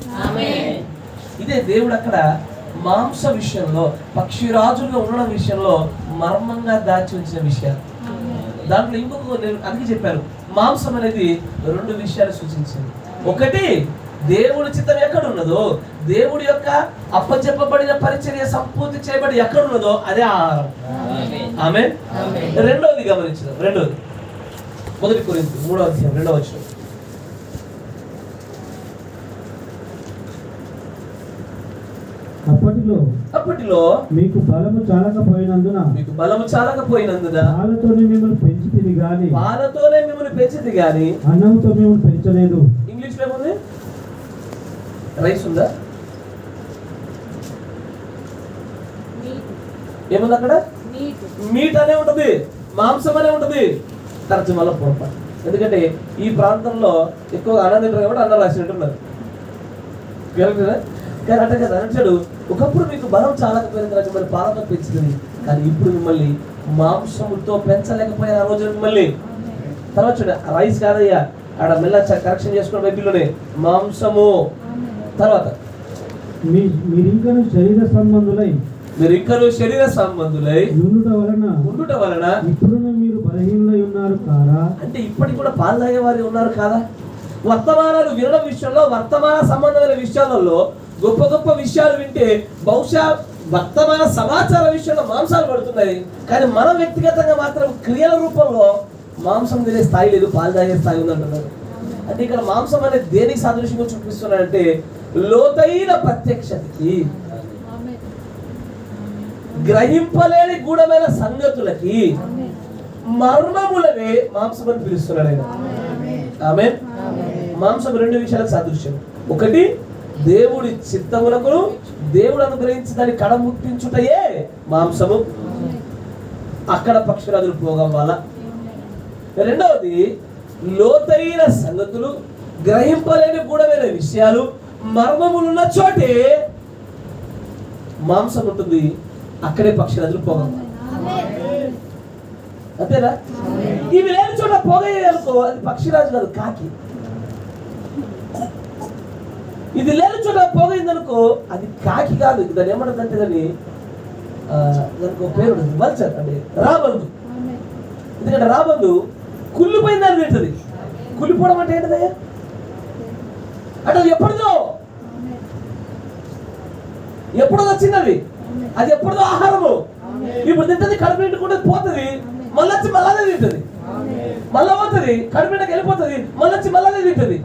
ఇదే దేవుడు అక్కడ మాంస విషయంలో, పక్షిరాజులుగా ఉండడం విషయంలో మర్మంగా దాచి ఉంచిన విషయాలు. దాంట్లో ఇంకొక అందుకే చెప్పారు, మాంసం అనేది 2 విషయాలు సూచించింది. ఒకటి, దేవుడి చిత్తం ఎక్కడ ఉన్నదో, దేవుడి యొక్క అప్పచెప్పబడిన పరిచర్య సంపూర్తి చేయబడి ఎక్కడ ఉన్నదో అదే ఆహారం. ఆమేన్. రెండోది గమనించడం, రెండోది 1 కొరింథీ 3వ అధ్యాయం 2వ వచనం. అప్పటిలో మీకు బలము చాలకపోయినందున పాలతోనే మిమ్మల్ని పెంచితిని గాని అన్నంతో మిమ్మల్ని పెంచలేదు. ఇంగ్లీష్ లో ఏముంది? రైస్ ఉందా? ఏముంది అక్కడ? మీట్ అనే ఉంటది, మాంసం అనే ఉంటది. తర్జుమాలో పొరపాటు. ఎందుకంటే ఈ ప్రాంతంలో ఎక్కువగా అన్నం తింటారు కాబట్టి అన్నం రాసినట్టున్నారు. కానీ అంటే కదా అంటాడు, ఒకప్పుడు మీకు బలం చాలకపోయిన తర్వాత మిమ్మల్ని పాలతో పెంచుతుంది, కానీ ఇప్పుడు మిమ్మల్ని మాంసముతో పెంచలేకపోయిన ఆ రోజు మిమ్మల్ని. తర్వాత చూడ, రైస్ కాదయ్యా, ఆడ మెల్ల కరెక్షన్ చేసుకున్న బైబిల్లోనే మాంసము. తర్వాత మీరింకను శరీర సంబంధులై ఉండుట వలన ఇప్పుడు మీరు బలహీనులై ఉన్నారు కాదా? అంటే ఇప్పటికి కూడా పాలు తాగే వారు ఉన్నారు కాదా? వర్తమానాలు వినడం విషయంలో, వర్తమాన సంబంధమైన విషయాలలో గొప్ప గొప్ప విషయాలు వింటే బహుశా వర్తమాన సమాచార విషయంలో మాంసాలు పడుతున్నాయి, కానీ మనం వ్యక్తిగతంగా మాత్రం క్రియల రూపంలో మాంసం తినే స్థాయి లేదు, పాలు తాగే స్థాయి ఉందంటున్నారు. అంటే ఇక్కడ మాంసం అనేది దేనికి సాదృశ్యంగా చూపిస్తున్నాడంటే లోతైన ప్రత్యక్షతకి, గ్రహింపలేని గూఢమైన సంగతులకి, మర్మములనే మాంసం అని పిలుస్తున్నాడు ఆయన. ఆమేన్. మాంసం 2 విషయాలకు సాదృశ్యం. ఒకటి, దేవుడి చిత్తములకు దేవుడు అనుగ్రహించి దాన్ని కడముట్టించుటయే మాంసము, అక్కడ పక్షిరాజులు పోగం వల్ల. రెండవది, లోతైన సంగతులు, గ్రహింపలేని గూఢమైన విషయాలు, మర్మములున్న చోటే మాంసం ఉంటుంది, అక్కడే పక్షిరాజులు పోగం. అంతేనా? ఇవి లేని చోట పోగయ్యాలనుకో అది పక్షిరాజు కాదు, కాకి. ఇది లేని చోట పోగైందనుకో అది కాకి కాదు, దాన్ని ఏమంటుందంటే దానికి ఒక పేరు ఉంటుంది, వల్చర్ అంటే రాబందు. ఎందుకంటే రాబందు కుళ్ళిపోయిన దాన్ని తింటది. కుళ్ళిపోవడం అంటే ఏంటదయ్యా? అంటే అది ఎప్పుడుదో చిన్నది, అది ఎప్పుడుదో ఆహారము. ఇప్పుడు తింటది, కడుపు నిండుకుంటే పోతుంది, మళ్ళీ వచ్చి మళ్ళానే తింటది, మళ్ళా పోతుంది, కడుపు నిండకి వెళ్ళిపోతుంది, మళ్ళీ వచ్చి మళ్ళానే తింటది.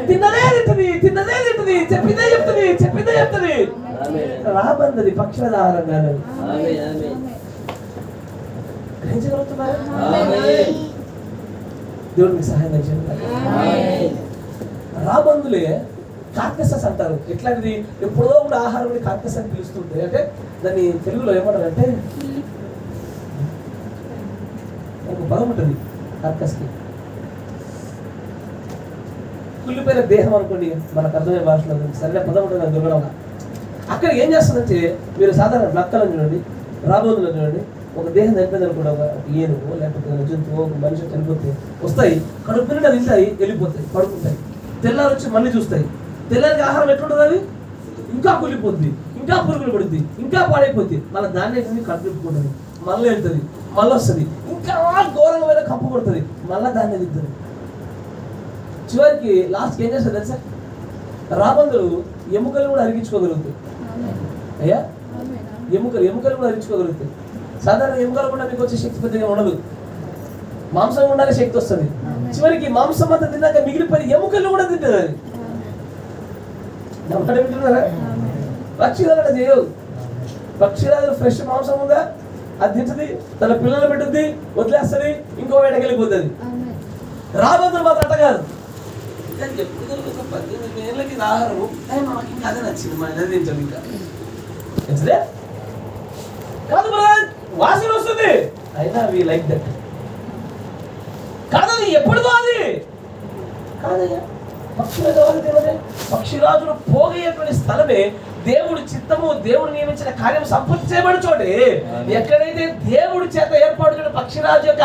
తిన్నదే తింటది, చెప్పిందే చెప్తుంది. రాబందది పక్షుల ఆహారం కాదు. గ్రహించగలుగుతున్నారా? దేవుడు మీకు సహాయం చేయండి. రాబందులే కార్కసస్ అంటారు. ఎట్లాంటిది? ఎప్పుడో కూడా ఆహారం కార్కస్ అని పిలుస్తుంటాయి. అంటే దాన్ని తెలుగులో ఏమంటారంటే ఒక పదం ఉంటుంది కార్కస్కి, కుళ్ళిపోయిన దేహం అనుకోండి, మనకు అర్థమయ్యే భాషలో సరైన పదం ఉంటుంది అది దొరకడం. అక్కడ ఏం చేస్తుందంటే, మీరు సాధారణ నక్కలను చూడండి, రాబోతులను చూడండి, ఒక దేహం చనిపోయింది అనుకోండి, ఒక ఏనుగు లేకపోతే జంతువు, ఒక మనిషి చనిపోతే వస్తాయి, కడుపు నిండా తింటాయి, వెళ్ళిపోతాయి, పడుకుంటాయి. తెల్లారి వచ్చి మళ్ళీ చూస్తాయి. తెల్లారికి ఆహారం ఎట్లుంటుంది? అది ఇంకా కుళ్ళిపోద్ది, ఇంకా పురుగులు పడుద్ది, ఇంకా పాడైపోద్ది. మళ్ళీ దాన్ని కడుపు నింపుకుంటుంది, మళ్ళీ వెళ్తుంది, మళ్ళీ వస్తుంది, ఇంకా ఘోరమైన కప్పు కొడుతుంది, మళ్ళీ దాన్ని తింటుంది. చివరికి లాస్ట్కి ఏం చేస్తారు తెలుసా? రాబందులు ఎముకలు కూడా అరిగించుకోగలుగుతాయి. అయ్యా, ఎముకలు కూడా అరిగించుకోగలుగుతాయి. సాధారణ ఎముకలు కూడా మీకు వచ్చే శక్తి పెద్దగా ఉండదు, మాంసం ఉండాలి శక్తి వస్తుంది. చివరికి మాంసం అంతా తిన్నాక మిగిలిపోయి ఎముకలు కూడా తింటుంది. అది వింటున్నారా? పక్షిరాజు చేయవు. పక్షిరాజు ఫ్రెష్ మాంసం ఉందా అది తింటుంది, తన పిల్లలు పెట్టుద్ది, వదిలేస్తుంది, ఇంకో వేటకి వెళ్ళిపోతుంది. రాబందులు మాత్రం అట్ట కాదు. 18 ఏళ్ళకి ఆహారం మాకు ఇంకా అదే నచ్చింది, మా అదే తింటాం. ఇంకా కాదు వాసన వస్తుంది, అయినా వి లైక్ దట్. కాదు ఎప్పుడుదో అది కాదయ్యా. పక్షిరాజు పక్షిరాజులు పోగయ్యేటువంటి స్థలమే దేవుడి చిత్తము, దేవుడు నియమించిన కార్యం సంపూర్తి చేయబడి చోటే, ఎక్కడైతే దేవుడి చేత ఏర్పాటు చేసిన పక్షిరాజు యొక్క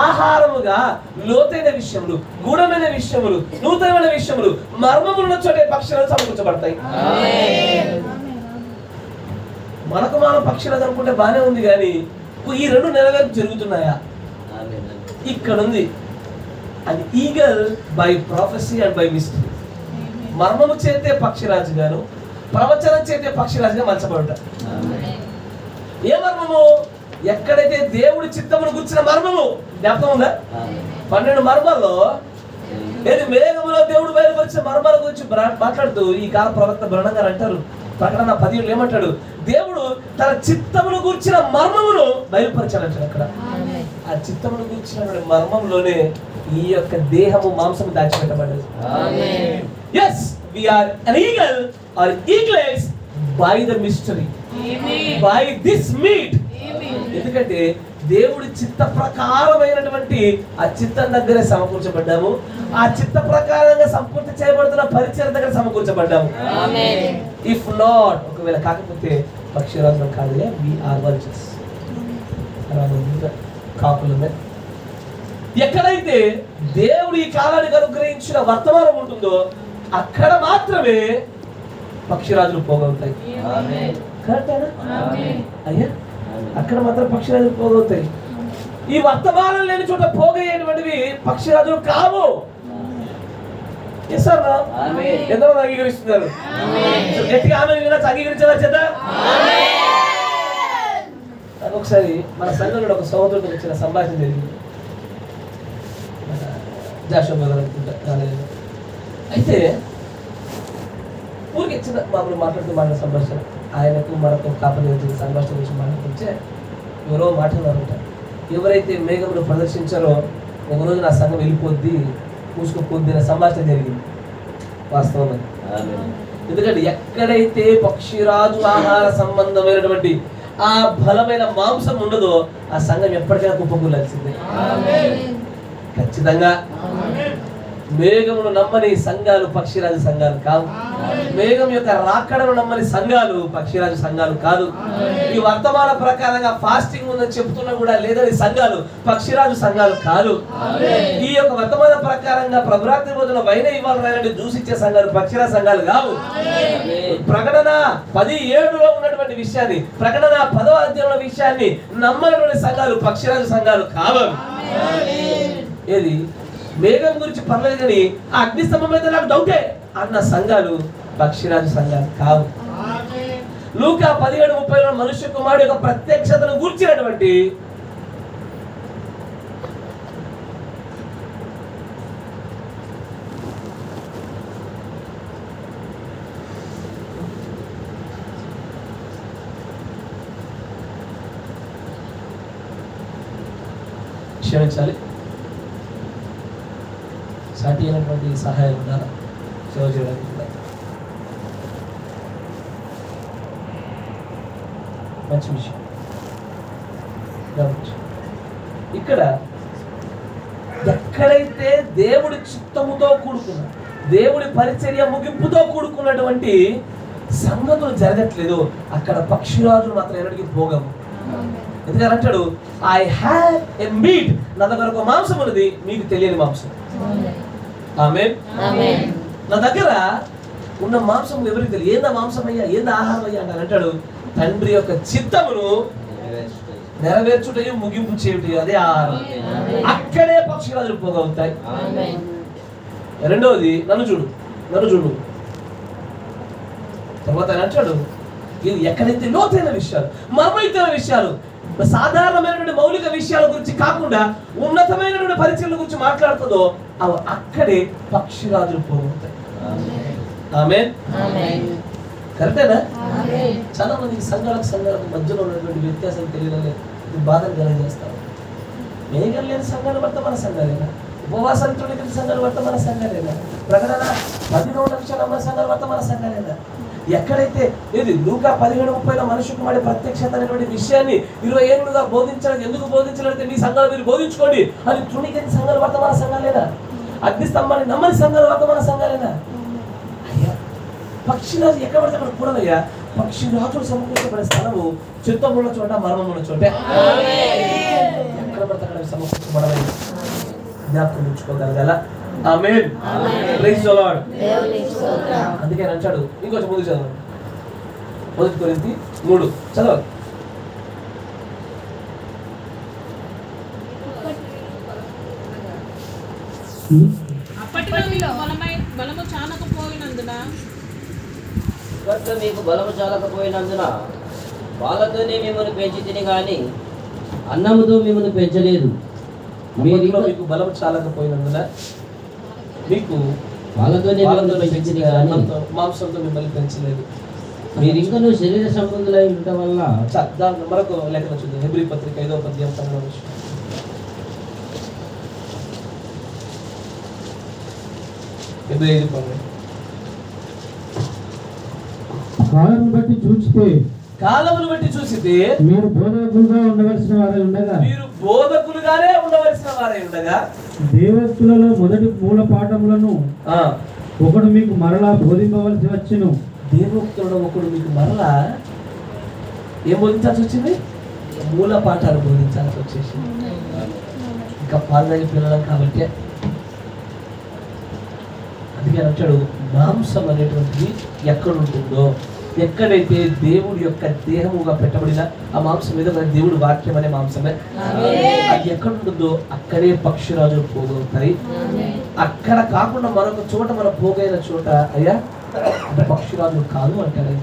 ఆహారముగా లోతైన విషయములు, గూఢమైన విషయములు, నూతనమైన విషయములు, మర్మములున్న చోటే పక్షిరాజు సమకూర్చబడతాయి. మనకు మనం పక్షిరాజు అనుకుంటే బానే ఉంది, కానీ ఈ రెండు నెరవేర్పు జరుగుతున్నాయా? ఇక్కడ ఉంది, అది eagle by prophecy and by mystery. మర్మము చేతే పక్షిరాజు గాను, ప్రవచనం చేతే పక్షిరాజుగా మలచబడుట. ఏ మర్మము? ఎక్కడైతే దేవుడి చిత్తమును గుర్చిన మర్మము, జ్ఞాపకం ఉందా? 12 మర్మాల్లో ఏది మేఘములో దేవుడు బయలుపరిచిన మర్మాల గురించి మాట్లాడుతూ ఈ కాల ప్రవక్త బ్రహ్మ గారు అంటారు, ప్రకటన 10 ఏమంటాడు? దేవుడు తన చిత్తమును గుర్చిన మర్మమును బయలుపరచాలంటాడు. అక్కడ ఆ చిత్తమును గుర్చిన మర్మంలోనే ఈ యొక్క దేహము, మాంసము దాచిపెట్టబడ్డది. Yes, we are an eagle or eaglets by the mystery, by this meat. ఎందుకంటే దేవుడి చిత్త ప్రకారమైనటువంటి ఆ చిత్తం దగ్గర సమకూర్చబడ్డాము. ఆ చిత్త ప్రకారంగా సంపూర్తి చేయబడుతున్న పరిచయం దగ్గర సమకూర్చబడ్డాము. ఇఫ్ నాట్, ఒకవేళ కాకపోతే పక్షిరాజులం కాదులే, వి ఆర్ వల్చర్స్, కాకులమే. ఎక్కడైతే దేవుడు ఈ కాలానికి అనుగ్రహించిన వర్తమానం ఉంటుందో అక్కడ మాత్రమే పక్షిరాజులు పోగవుతాయి. కరెక్టేనా అయ్యా? అక్కడ మాత్రం పక్షిరాజులు పోగవుతాయి. ఈ వర్తమానం లేని చోట పోగయ్యేటువంటివి పక్షిరాజులు కావు. ఎంతమంది అంగీకరిస్తున్నారు? గట్టిగా ఆమె అంగీకరించవా చేత? ఒకసారి మన సంఘంలో ఒక సహోదరుడు వచ్చిన సంభాషణ జరిగింది. అయితే ఊరికి ఇచ్చిన మామూలు మాట్లాడుతూ సంభాషణ, ఆయనకు మనకు కాపరి సంభాషణ గురించి మాట్లాడుతుంటే ఎవరో మాట్లాడారంట. ఎవరైతే మేఘములు ప్రదర్శించారో ఒకరోజు నా సంఘం వెళ్ళిపోద్ది, మూసుకుపోద్ది అనే సంభాషణ జరిగింది. వాస్తవం. ఎందుకంటే ఎక్కడైతే పక్షిరాజు ఆహార సంబంధమైనటువంటి ఆ బలమైన మాంసం ఉండదో ఆ సంఘం ఎప్పటికైనా కుప్పకూలాల్సిందే. ఖచ్చితంగా మేఘమును నమ్మని సంఘాలు పక్షిరాజు సంఘాలు కావు. మేఘం యొక్క రాకడను నమ్మని సంఘాలు పక్షిరాజు సంఘాలు కాదు. ఈ వర్తమాన ప్రకారంగా ఫాస్టింగ్ ఉందని చెప్తున్నా కూడా లేదని సంఘాలు పక్షిరాజు సంఘాలు కాదు. ఈ యొక్క వర్తమాన ప్రకారంగా ప్రభురాత్రి రోజున వైన ఇవ్వాలని జ్యూస్ ఇచ్చే సంఘాలు పక్షిరాజు సంఘాలు కావు. ప్రకటన 10:7లో ఉన్నటువంటి విషయాన్ని, ప్రకటన 10వ అధ్యాయంలో విషయాన్ని నమ్మనటువంటి సంఘాలు పక్షిరాజు సంఘాలు కావు. ఏది మేఘం గురించి పర్లేదు కానీ ఆ అగ్ని స్తంభం మీద నాకు డౌటే అన్న సంఘాలు పక్షిరాజు సంఘాలు కావు. లూకా 17:30లో మనుష్య కుమారుడు యొక్క ప్రత్యక్షతను గూర్చినటువంటి క్షమించాలి, సాటి అయినటువంటి సహాయం ఉండాలి సేవ చేయడానికి కూడా. మంచి విషయం. ఇక్కడ ఎక్కడైతే దేవుడి చిత్తముతో కూడుకున్న, దేవుడి పరిచర్య ముగింపుతో కూడుకున్నటువంటి సంగతులు జరగట్లేదు అక్కడ పక్షిరాజులు మాత్రం ఎన్నటికీ పోగము. ఎందుకని అంటాడు, ఐ హ్యావ్ ఎ మీట్, నా దగ్గర ఒక మాంసం ఉన్నది, మీకు తెలియని మాంసం. ఆమేన్. నా దగ్గర ఉన్న మాంసం ఎవరికి తెలియదు. ఏందా మాంసం అయ్యా, ఏందా ఆహారం అయ్యా అని అంటాడు. తండ్రి యొక్క చిత్తమును నెరవేర్చుటయు ముగింపు చేయుట, అదే ఆహారం. అక్కడే పక్షిరాజులు పోగవుతాయి. రెండవది, నన్ను చూడు, నన్ను చూడు. తర్వాత ఆయన అంటాడు, ఇది ఎక్కడైతే లోతైన విషయాలు, మర్మైతైన విషయాలు, సాధారణమైనటువంటి మౌలిక విషయాల గురించి కాకుండా ఉన్నతమైనటువంటి పరిచయాల గురించి మాట్లాడుతుందో అవి అక్కడే పక్షిరాజులు పోగవుతాయి. ఆమేన్. కరెక్టేనా? చాలా మంది సంఘాలకు మధ్యలో ఉన్నటువంటి వ్యత్యాసం తెలియడం బాధను కలగజేస్తారు. మేఘం లేని సంఘాలు వర్తమాన సంఘాలేనా? ఉపవాసాలతో సంఘాలు వర్తమాన సంఘాలేనా? ప్రకటన 10 సంఘాలు వర్తమాన సంఘాలేనా? ఎక్కడైతే ఏది లూకా 17:30లో మనుష్య కుమారుడి ప్రత్యక్షత అనేటువంటి విషయాన్ని 20 ఏళ్ళుగా బోధించడం, ఎందుకు బోధించలేదంటే మీ సంఘాలు మీరు బోధించుకోండి అని తృణీకరించిన సంఘాలు వర్తమాన సంఘాలేనా? అగ్ని స్తంభాన్ని నమ్మని సంఘాలు వర్తమాన సంఘాలేనా? అయ్యా పక్షిరాజు ఎక్కడ పడితే అక్కడ కూడదయ్యా. పక్షి రాజులు సమకూర్చబడే స్థలము చిత్తం ఉన్న చోట, మరణం ఉన్న చోటే. ఎక్కడ పడితే అక్కడ సమకూర్చబడలేదు. జ్ఞాపకం ఉంచుకోగలగాల. ఆమేన్. Praise the Lord. అందుకే ఆయన అంటాడు, ఇంకొంచెం ముందు చదవండి. 1 కొరింథీ 3 చదవండి. అప్పటిలో మీకు బలము చాలకపోయినందున వాళ్ళతోనే మిమ్మల్ని పెంచి తిని కానీ అన్నముతో మిమ్మల్ని పెంచలేదు. మీకు బలం చాలకపోయినందున మీకు వాళ్ళతోనే మిమ్మల్ని పెంచింది కానీ మాంసంతో మిమ్మల్ని పెంచలేదు. మీరు ఇంకా శరీర సంబంధులై ఉండటం వల్ల. దాని మరొక లేఖనం చూద్దాం. హెబ్రీ పత్రిక 5వ అధ్యాయం 10వ వచనం. హెబ్రీ 5:10. కాలమును బట్టి చూచితే మీరు బోధకులుగా ఉండవలసిన వారై ఉండగా దేవోక్తులలో మొదటి మూల పాఠములను ఒకడు మీకు మరలా బోధింపవలసి వచ్చును. దేవోక్తులలో ఒకడు మీకు మరలా ఏం బోధించాల్సి వచ్చింది? మూల పాఠాలు బోధించాల్సి వచ్చేసింది. ఇంకా పాల్గొని పిల్లలం కాబట్టి అందుకే అంటాడు, మాంసం అనేటువంటిది ఎక్కడ ఉంటుందో, ఎక్కడైతే దేవుడి యొక్క దేహముగా పెట్టబడిన ఆ మాంసం మీద దేవుడి వాక్యం అనే మాంసమే అది ఎక్కడ ఉంటుందో అక్కడే పక్షిరాజులు పోగవుతాయి. అక్కడ కాకుండా మరొక చోట మనం పోగైన చోట అయ్యా పక్షిరాజులు కాదు అంటాడు.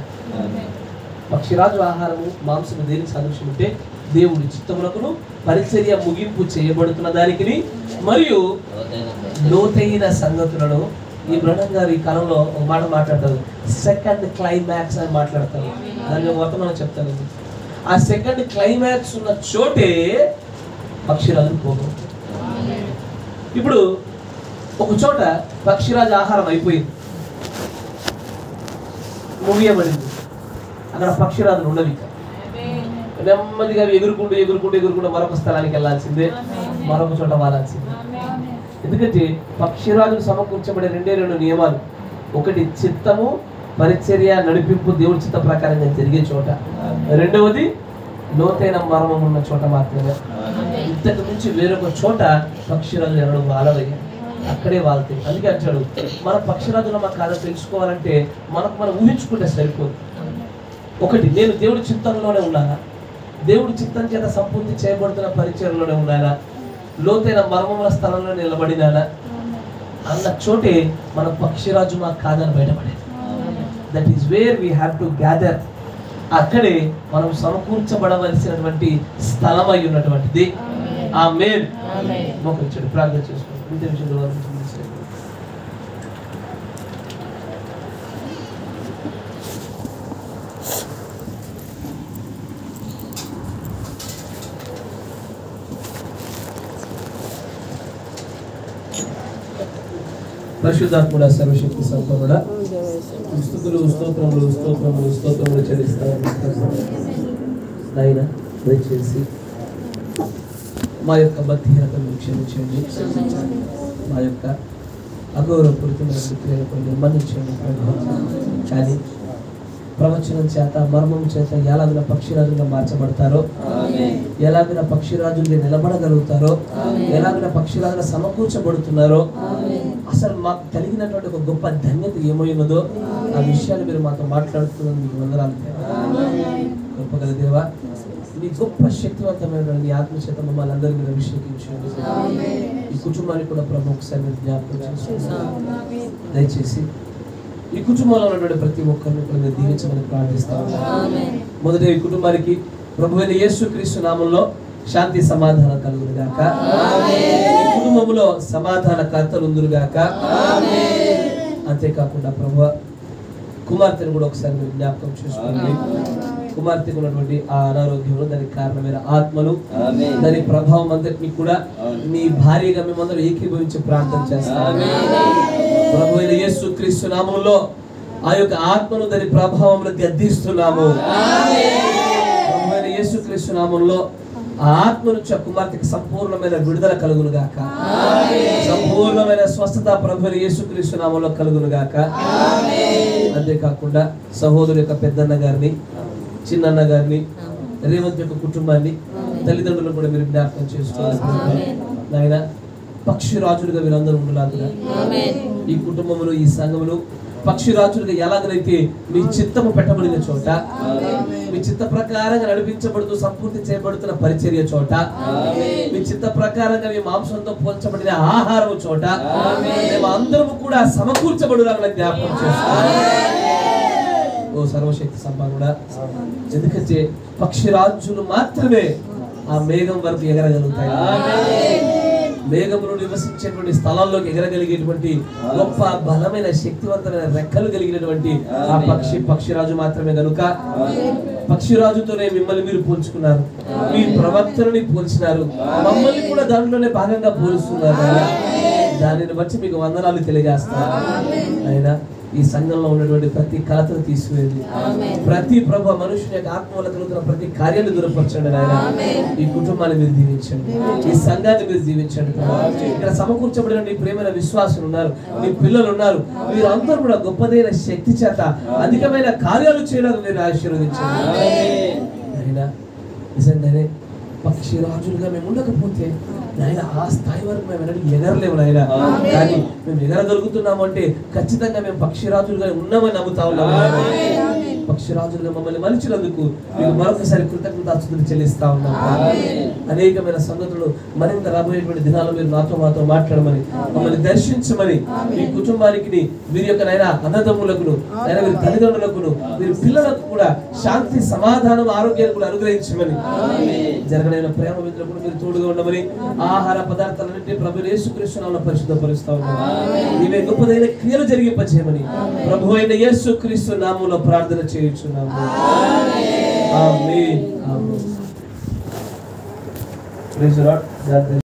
పక్షిరాజు ఆహారము మాంసము దేనికి సాదృశ్యం అంటే దేవుడి చిత్తమునకును పరిచర్య ముగింపు చేయబడుతున్న దానికి మరియు లోతైన సంగతులను. ఈ బ్రహ్మం గారు ఈ కాలంలో ఒక మాట మాట్లాడతారు, సెకండ్ క్లైమాక్స్ అని మాట్లాడతారు. దాన్ని వర్తమానం చెప్తాను. ఆ సెకండ్ క్లైమాక్స్ ఉన్న చోటే పక్షిరాజు పోగొట్టు. ఇప్పుడు ఒక చోట పక్షిరాజు ఆహారం అయిపోయింది, ముగియబడింది. అక్కడ పక్షిరాజులు ఉండవి. నెమ్మదిగా ఎగురుకుంటూ ఎగురుకుంటూ ఎగురుకుంటూ మరొక స్థలానికి వెళ్ళాల్సిందే, మరొక చోట వాలాల్సిందే. ఎందుకంటే పక్షిరాజులు సమకూర్చబడే 2 నియమాలు. ఒకటి చిత్తము, పరిచర్య, నడిపింపు దేవుడి చిత్త ప్రకారంగా జరిగే చోట. రెండవది లోతైన మర్మం ఉన్న చోట మాత్రమే. ఇంతకు నుంచి వేరొక చోట పక్షిరాజులు ఎన్నడూ వాలవయ్యాయి, అక్కడే వాళ్తాయి. అందుకే అంటాడు, మన పక్షిరాజులు మా కాదు తెలుసుకోవాలంటే మనం ఊహించుకుంటే సరిపోదు. ఒకటి, నేను దేవుడి చిత్తంలోనే ఉన్నానా, దేవుడి చిత్తం చేత సంపూర్తి చేయబడుతున్న పరిచర్యలోనే ఉన్నానా, లోతైన మర్మముల స్థలంలో నిలబడినానా అన్న చోటే మన పక్షిరాజు మాకు కాదని బయటపడేది. That is where we have to gather. అక్కడే మనం సమకూర్చబడవలసినటువంటి స్థలం అయి ఉన్నటువంటిది. ఆమేన్. మోకరించండి, ప్రార్థన చేసుకోండి. ఇంత విషయంలో పరిశుద్ధాత్ముడ, సర్వశక్తి సంపన్నుడ, స్తుతులు స్తోత్రములు స్తోత్రములు స్తోత్రములు చెల్లిస్తాను. నాయన దయచేసి మా యొక్క భక్తిహీనతను క్షమించండి, మా యొక్క అగౌరవపూరితమైన బుద్ధిని మన్నించండి. కానీ ప్రవచనం చేత, మర్మం చేత ఎలాగిన పక్షిరాజుగా మార్చబడతారో, ఎలాగిన పక్షిరాజుగా నిలబడగలుగుతారో, ఎలాగిన పక్షిరాజుగా సమకూర్చబడుతున్నారో, అసలు మాకు కలిగినటువంటి ఒక గొప్ప ధన్యత ఏమైనదో ఆ విషయాన్ని మీరు మాతో మాట్లాడుతున్నందుకు మీకు వందనాలు. గొప్ప కదా దేవా, మీ గొప్ప శక్తివంతమైన మీ ఆత్మచేత మమ్మల్ని అందరి మీద అభిషేకించండి. ఈ కుటుంబాన్ని కూడా ప్రభు ఒకసారి మీరు జ్ఞాపకం చేసుకోండి. దయచేసి ఈ కుటుంబంలో ఉన్నటువంటి ప్రతి ఒక్కరిని కూడా మీరు దీవించమని ప్రార్థిస్తాము. మొదట ఈ కుటుంబానికి ప్రభువైన యేసుక్రీస్తు నామంలో శాంతి సమాధానం కలుగును గాక. ఈ కుటుంబంలో సమాధాన కర్తలు ఉందురు గాక. అంతేకాకుండా ప్రభు కుమార్తెను కూడా ఒకసారి మీరు జ్ఞాపకం చేసుకోండి. కుమార్తెకు ఉన్నటువంటి ఆ అనారోగ్యంలో దానికి కారణమైన ఆత్మలు, దాని ప్రభావం అంతటినీ కూడా మీ భార్యగా మేమందరూ ఏకీభవించి ప్రార్థన చేస్తాము. ప్రభువైన యేసుక్రీస్తు నామములో ఆ యొక్క ఆత్మను దాని ప్రభావంలో గద్దిస్తున్నాము. ప్రభువైన యేసుక్రీస్తు నామములో ఆ ఆత్మ నుంచి కుమార్తెకి సంపూర్ణమైన విడుదల కలుగును గాక. సంపూర్ణమైన స్వస్థత ప్రభువైన యేసుక్రీస్తు నామములో కలుగును గాక. అంతేకాకుండా సహోదరు యొక్క పెద్దన్న గారిని, చిన్నన్న గారిని, రేవంత్ యొక్క కుటుంబాన్ని, తల్లిదండ్రులను కూడా మీరు జ్ఞాపకం చేసుకోవాలి నాయన. పక్షిరాజులుగా వీరందరూ ఉండలాగా ఈ కుటుంబములు, ఈ సంఘములు పక్షిరాజులుగా ఎలాగైతే మీ చిత్తము పెట్టబడిన చోట, మీ చిత్త ప్రకారంగా నడిపించబడుతూ సంపూర్తి చేయబడుతున్న పరిచర్య చోట, మీ చిత్త ప్రకారంగా మీ మాంసంతో పోల్చబడిన ఆహారం చోట మేము అందరము కూడా సమకూర్చబడులాగా జ్ఞాపకం చేస్తాం. ఓ సర్వశక్తి సంపన్నుడా, ఎందుకంటే పక్షిరాజులు మాత్రమే ఆ మేఘం వరకు ఎగరగలుగుతాయి. మేఘములు నివసించేటువంటి స్థలాల్లోకి ఎగరగలిగేటువంటి గొప్ప బలమైన శక్తివంతమైన రెక్కలు కలిగినటువంటి ఆ పక్షిరాజు మాత్రమే కనుక పక్షిరాజుతోనే మిమ్మల్ని మీరు పోల్చుకున్నారు, మీ ప్రవక్తలని పోల్చినారు, మమ్మల్ని కూడా దాంట్లోనే భాగంగా పోలుస్తున్నారు. దానిని బట్టి మీకు వందనాలు తెలియజేస్తారు అయినా. ఈ సంఘంలో ఉన్నటువంటి ప్రతి కలతను తీసివేయండి, ప్రతి ప్రభు మనుషుని యొక్క ఆత్మ వల్ల కలుగుతున్న ప్రతి కార్యాన్ని దూరపరచండి నాయన. ఈ కుటుంబాన్ని మీరు దీవించండి, ఈ సంఘాన్ని మీరు దీవించండి. ఇక్కడ సమకూర్చబడిన నీ ప్రేమైన విశ్వాసులు ఉన్నారు, నీ పిల్లలు ఉన్నారు, మీరు అందరూ కూడా గొప్పదైన శక్తి చేత అధికమైన కార్యాలు చేయడానికి మీరు ఆశీర్వదించండి నాయన. నిజంగానే పక్షిరాజులుగా మేము ఉండకపోతే నాయన ఆ స్థాయి వరకు మేము ఎగరలేము నాయన. కానీ మేము ఎగరగలుగుతున్నాము అంటే ఖచ్చితంగా మేము పక్షిరాజులుగా ఉన్నామని నమ్ముతా ఉన్నాము. పక్షిరాజులుగా మమ్మల్ని మలిచినందుకు మీకు మరొకసారి కృతజ్ఞతాస్తుతులు చెల్లిస్తా ఉన్నాము. అనేకమైన సంగతులు మరింత రాబోయేటువంటి దినాల్లో మీరు మాతో మాట్లాడమని, మమ్మల్ని దర్శించమని, మీ కుటుంబానికి వీరి యొక్క నాయన అన్నదమ్ములకును, నాయన వీరి తల్లిదండ్రులకును, వీరి పిల్లలకు కూడా శాంతి, సమాధానం, ఆరోగ్యాన్ని కూడా అనుగ్రహించమని, జరగనైన ప్రేమ విధులు కూడా మీరు తోడుగా ఉండమని, ఆహార పదార్థాలన్నింటినీ ప్రభు యేసుక్రీస్తు నామమున పరిశుద్ధపరుస్తా ఉన్నాము. నీవే గొప్పదైన క్రియలు జరిగింపజేయమని ప్రభు అయిన యేసుక్రీస్తు నామములో ప్రార్థన చేయుచున్నాము. Amen. Amen. Praise the lord.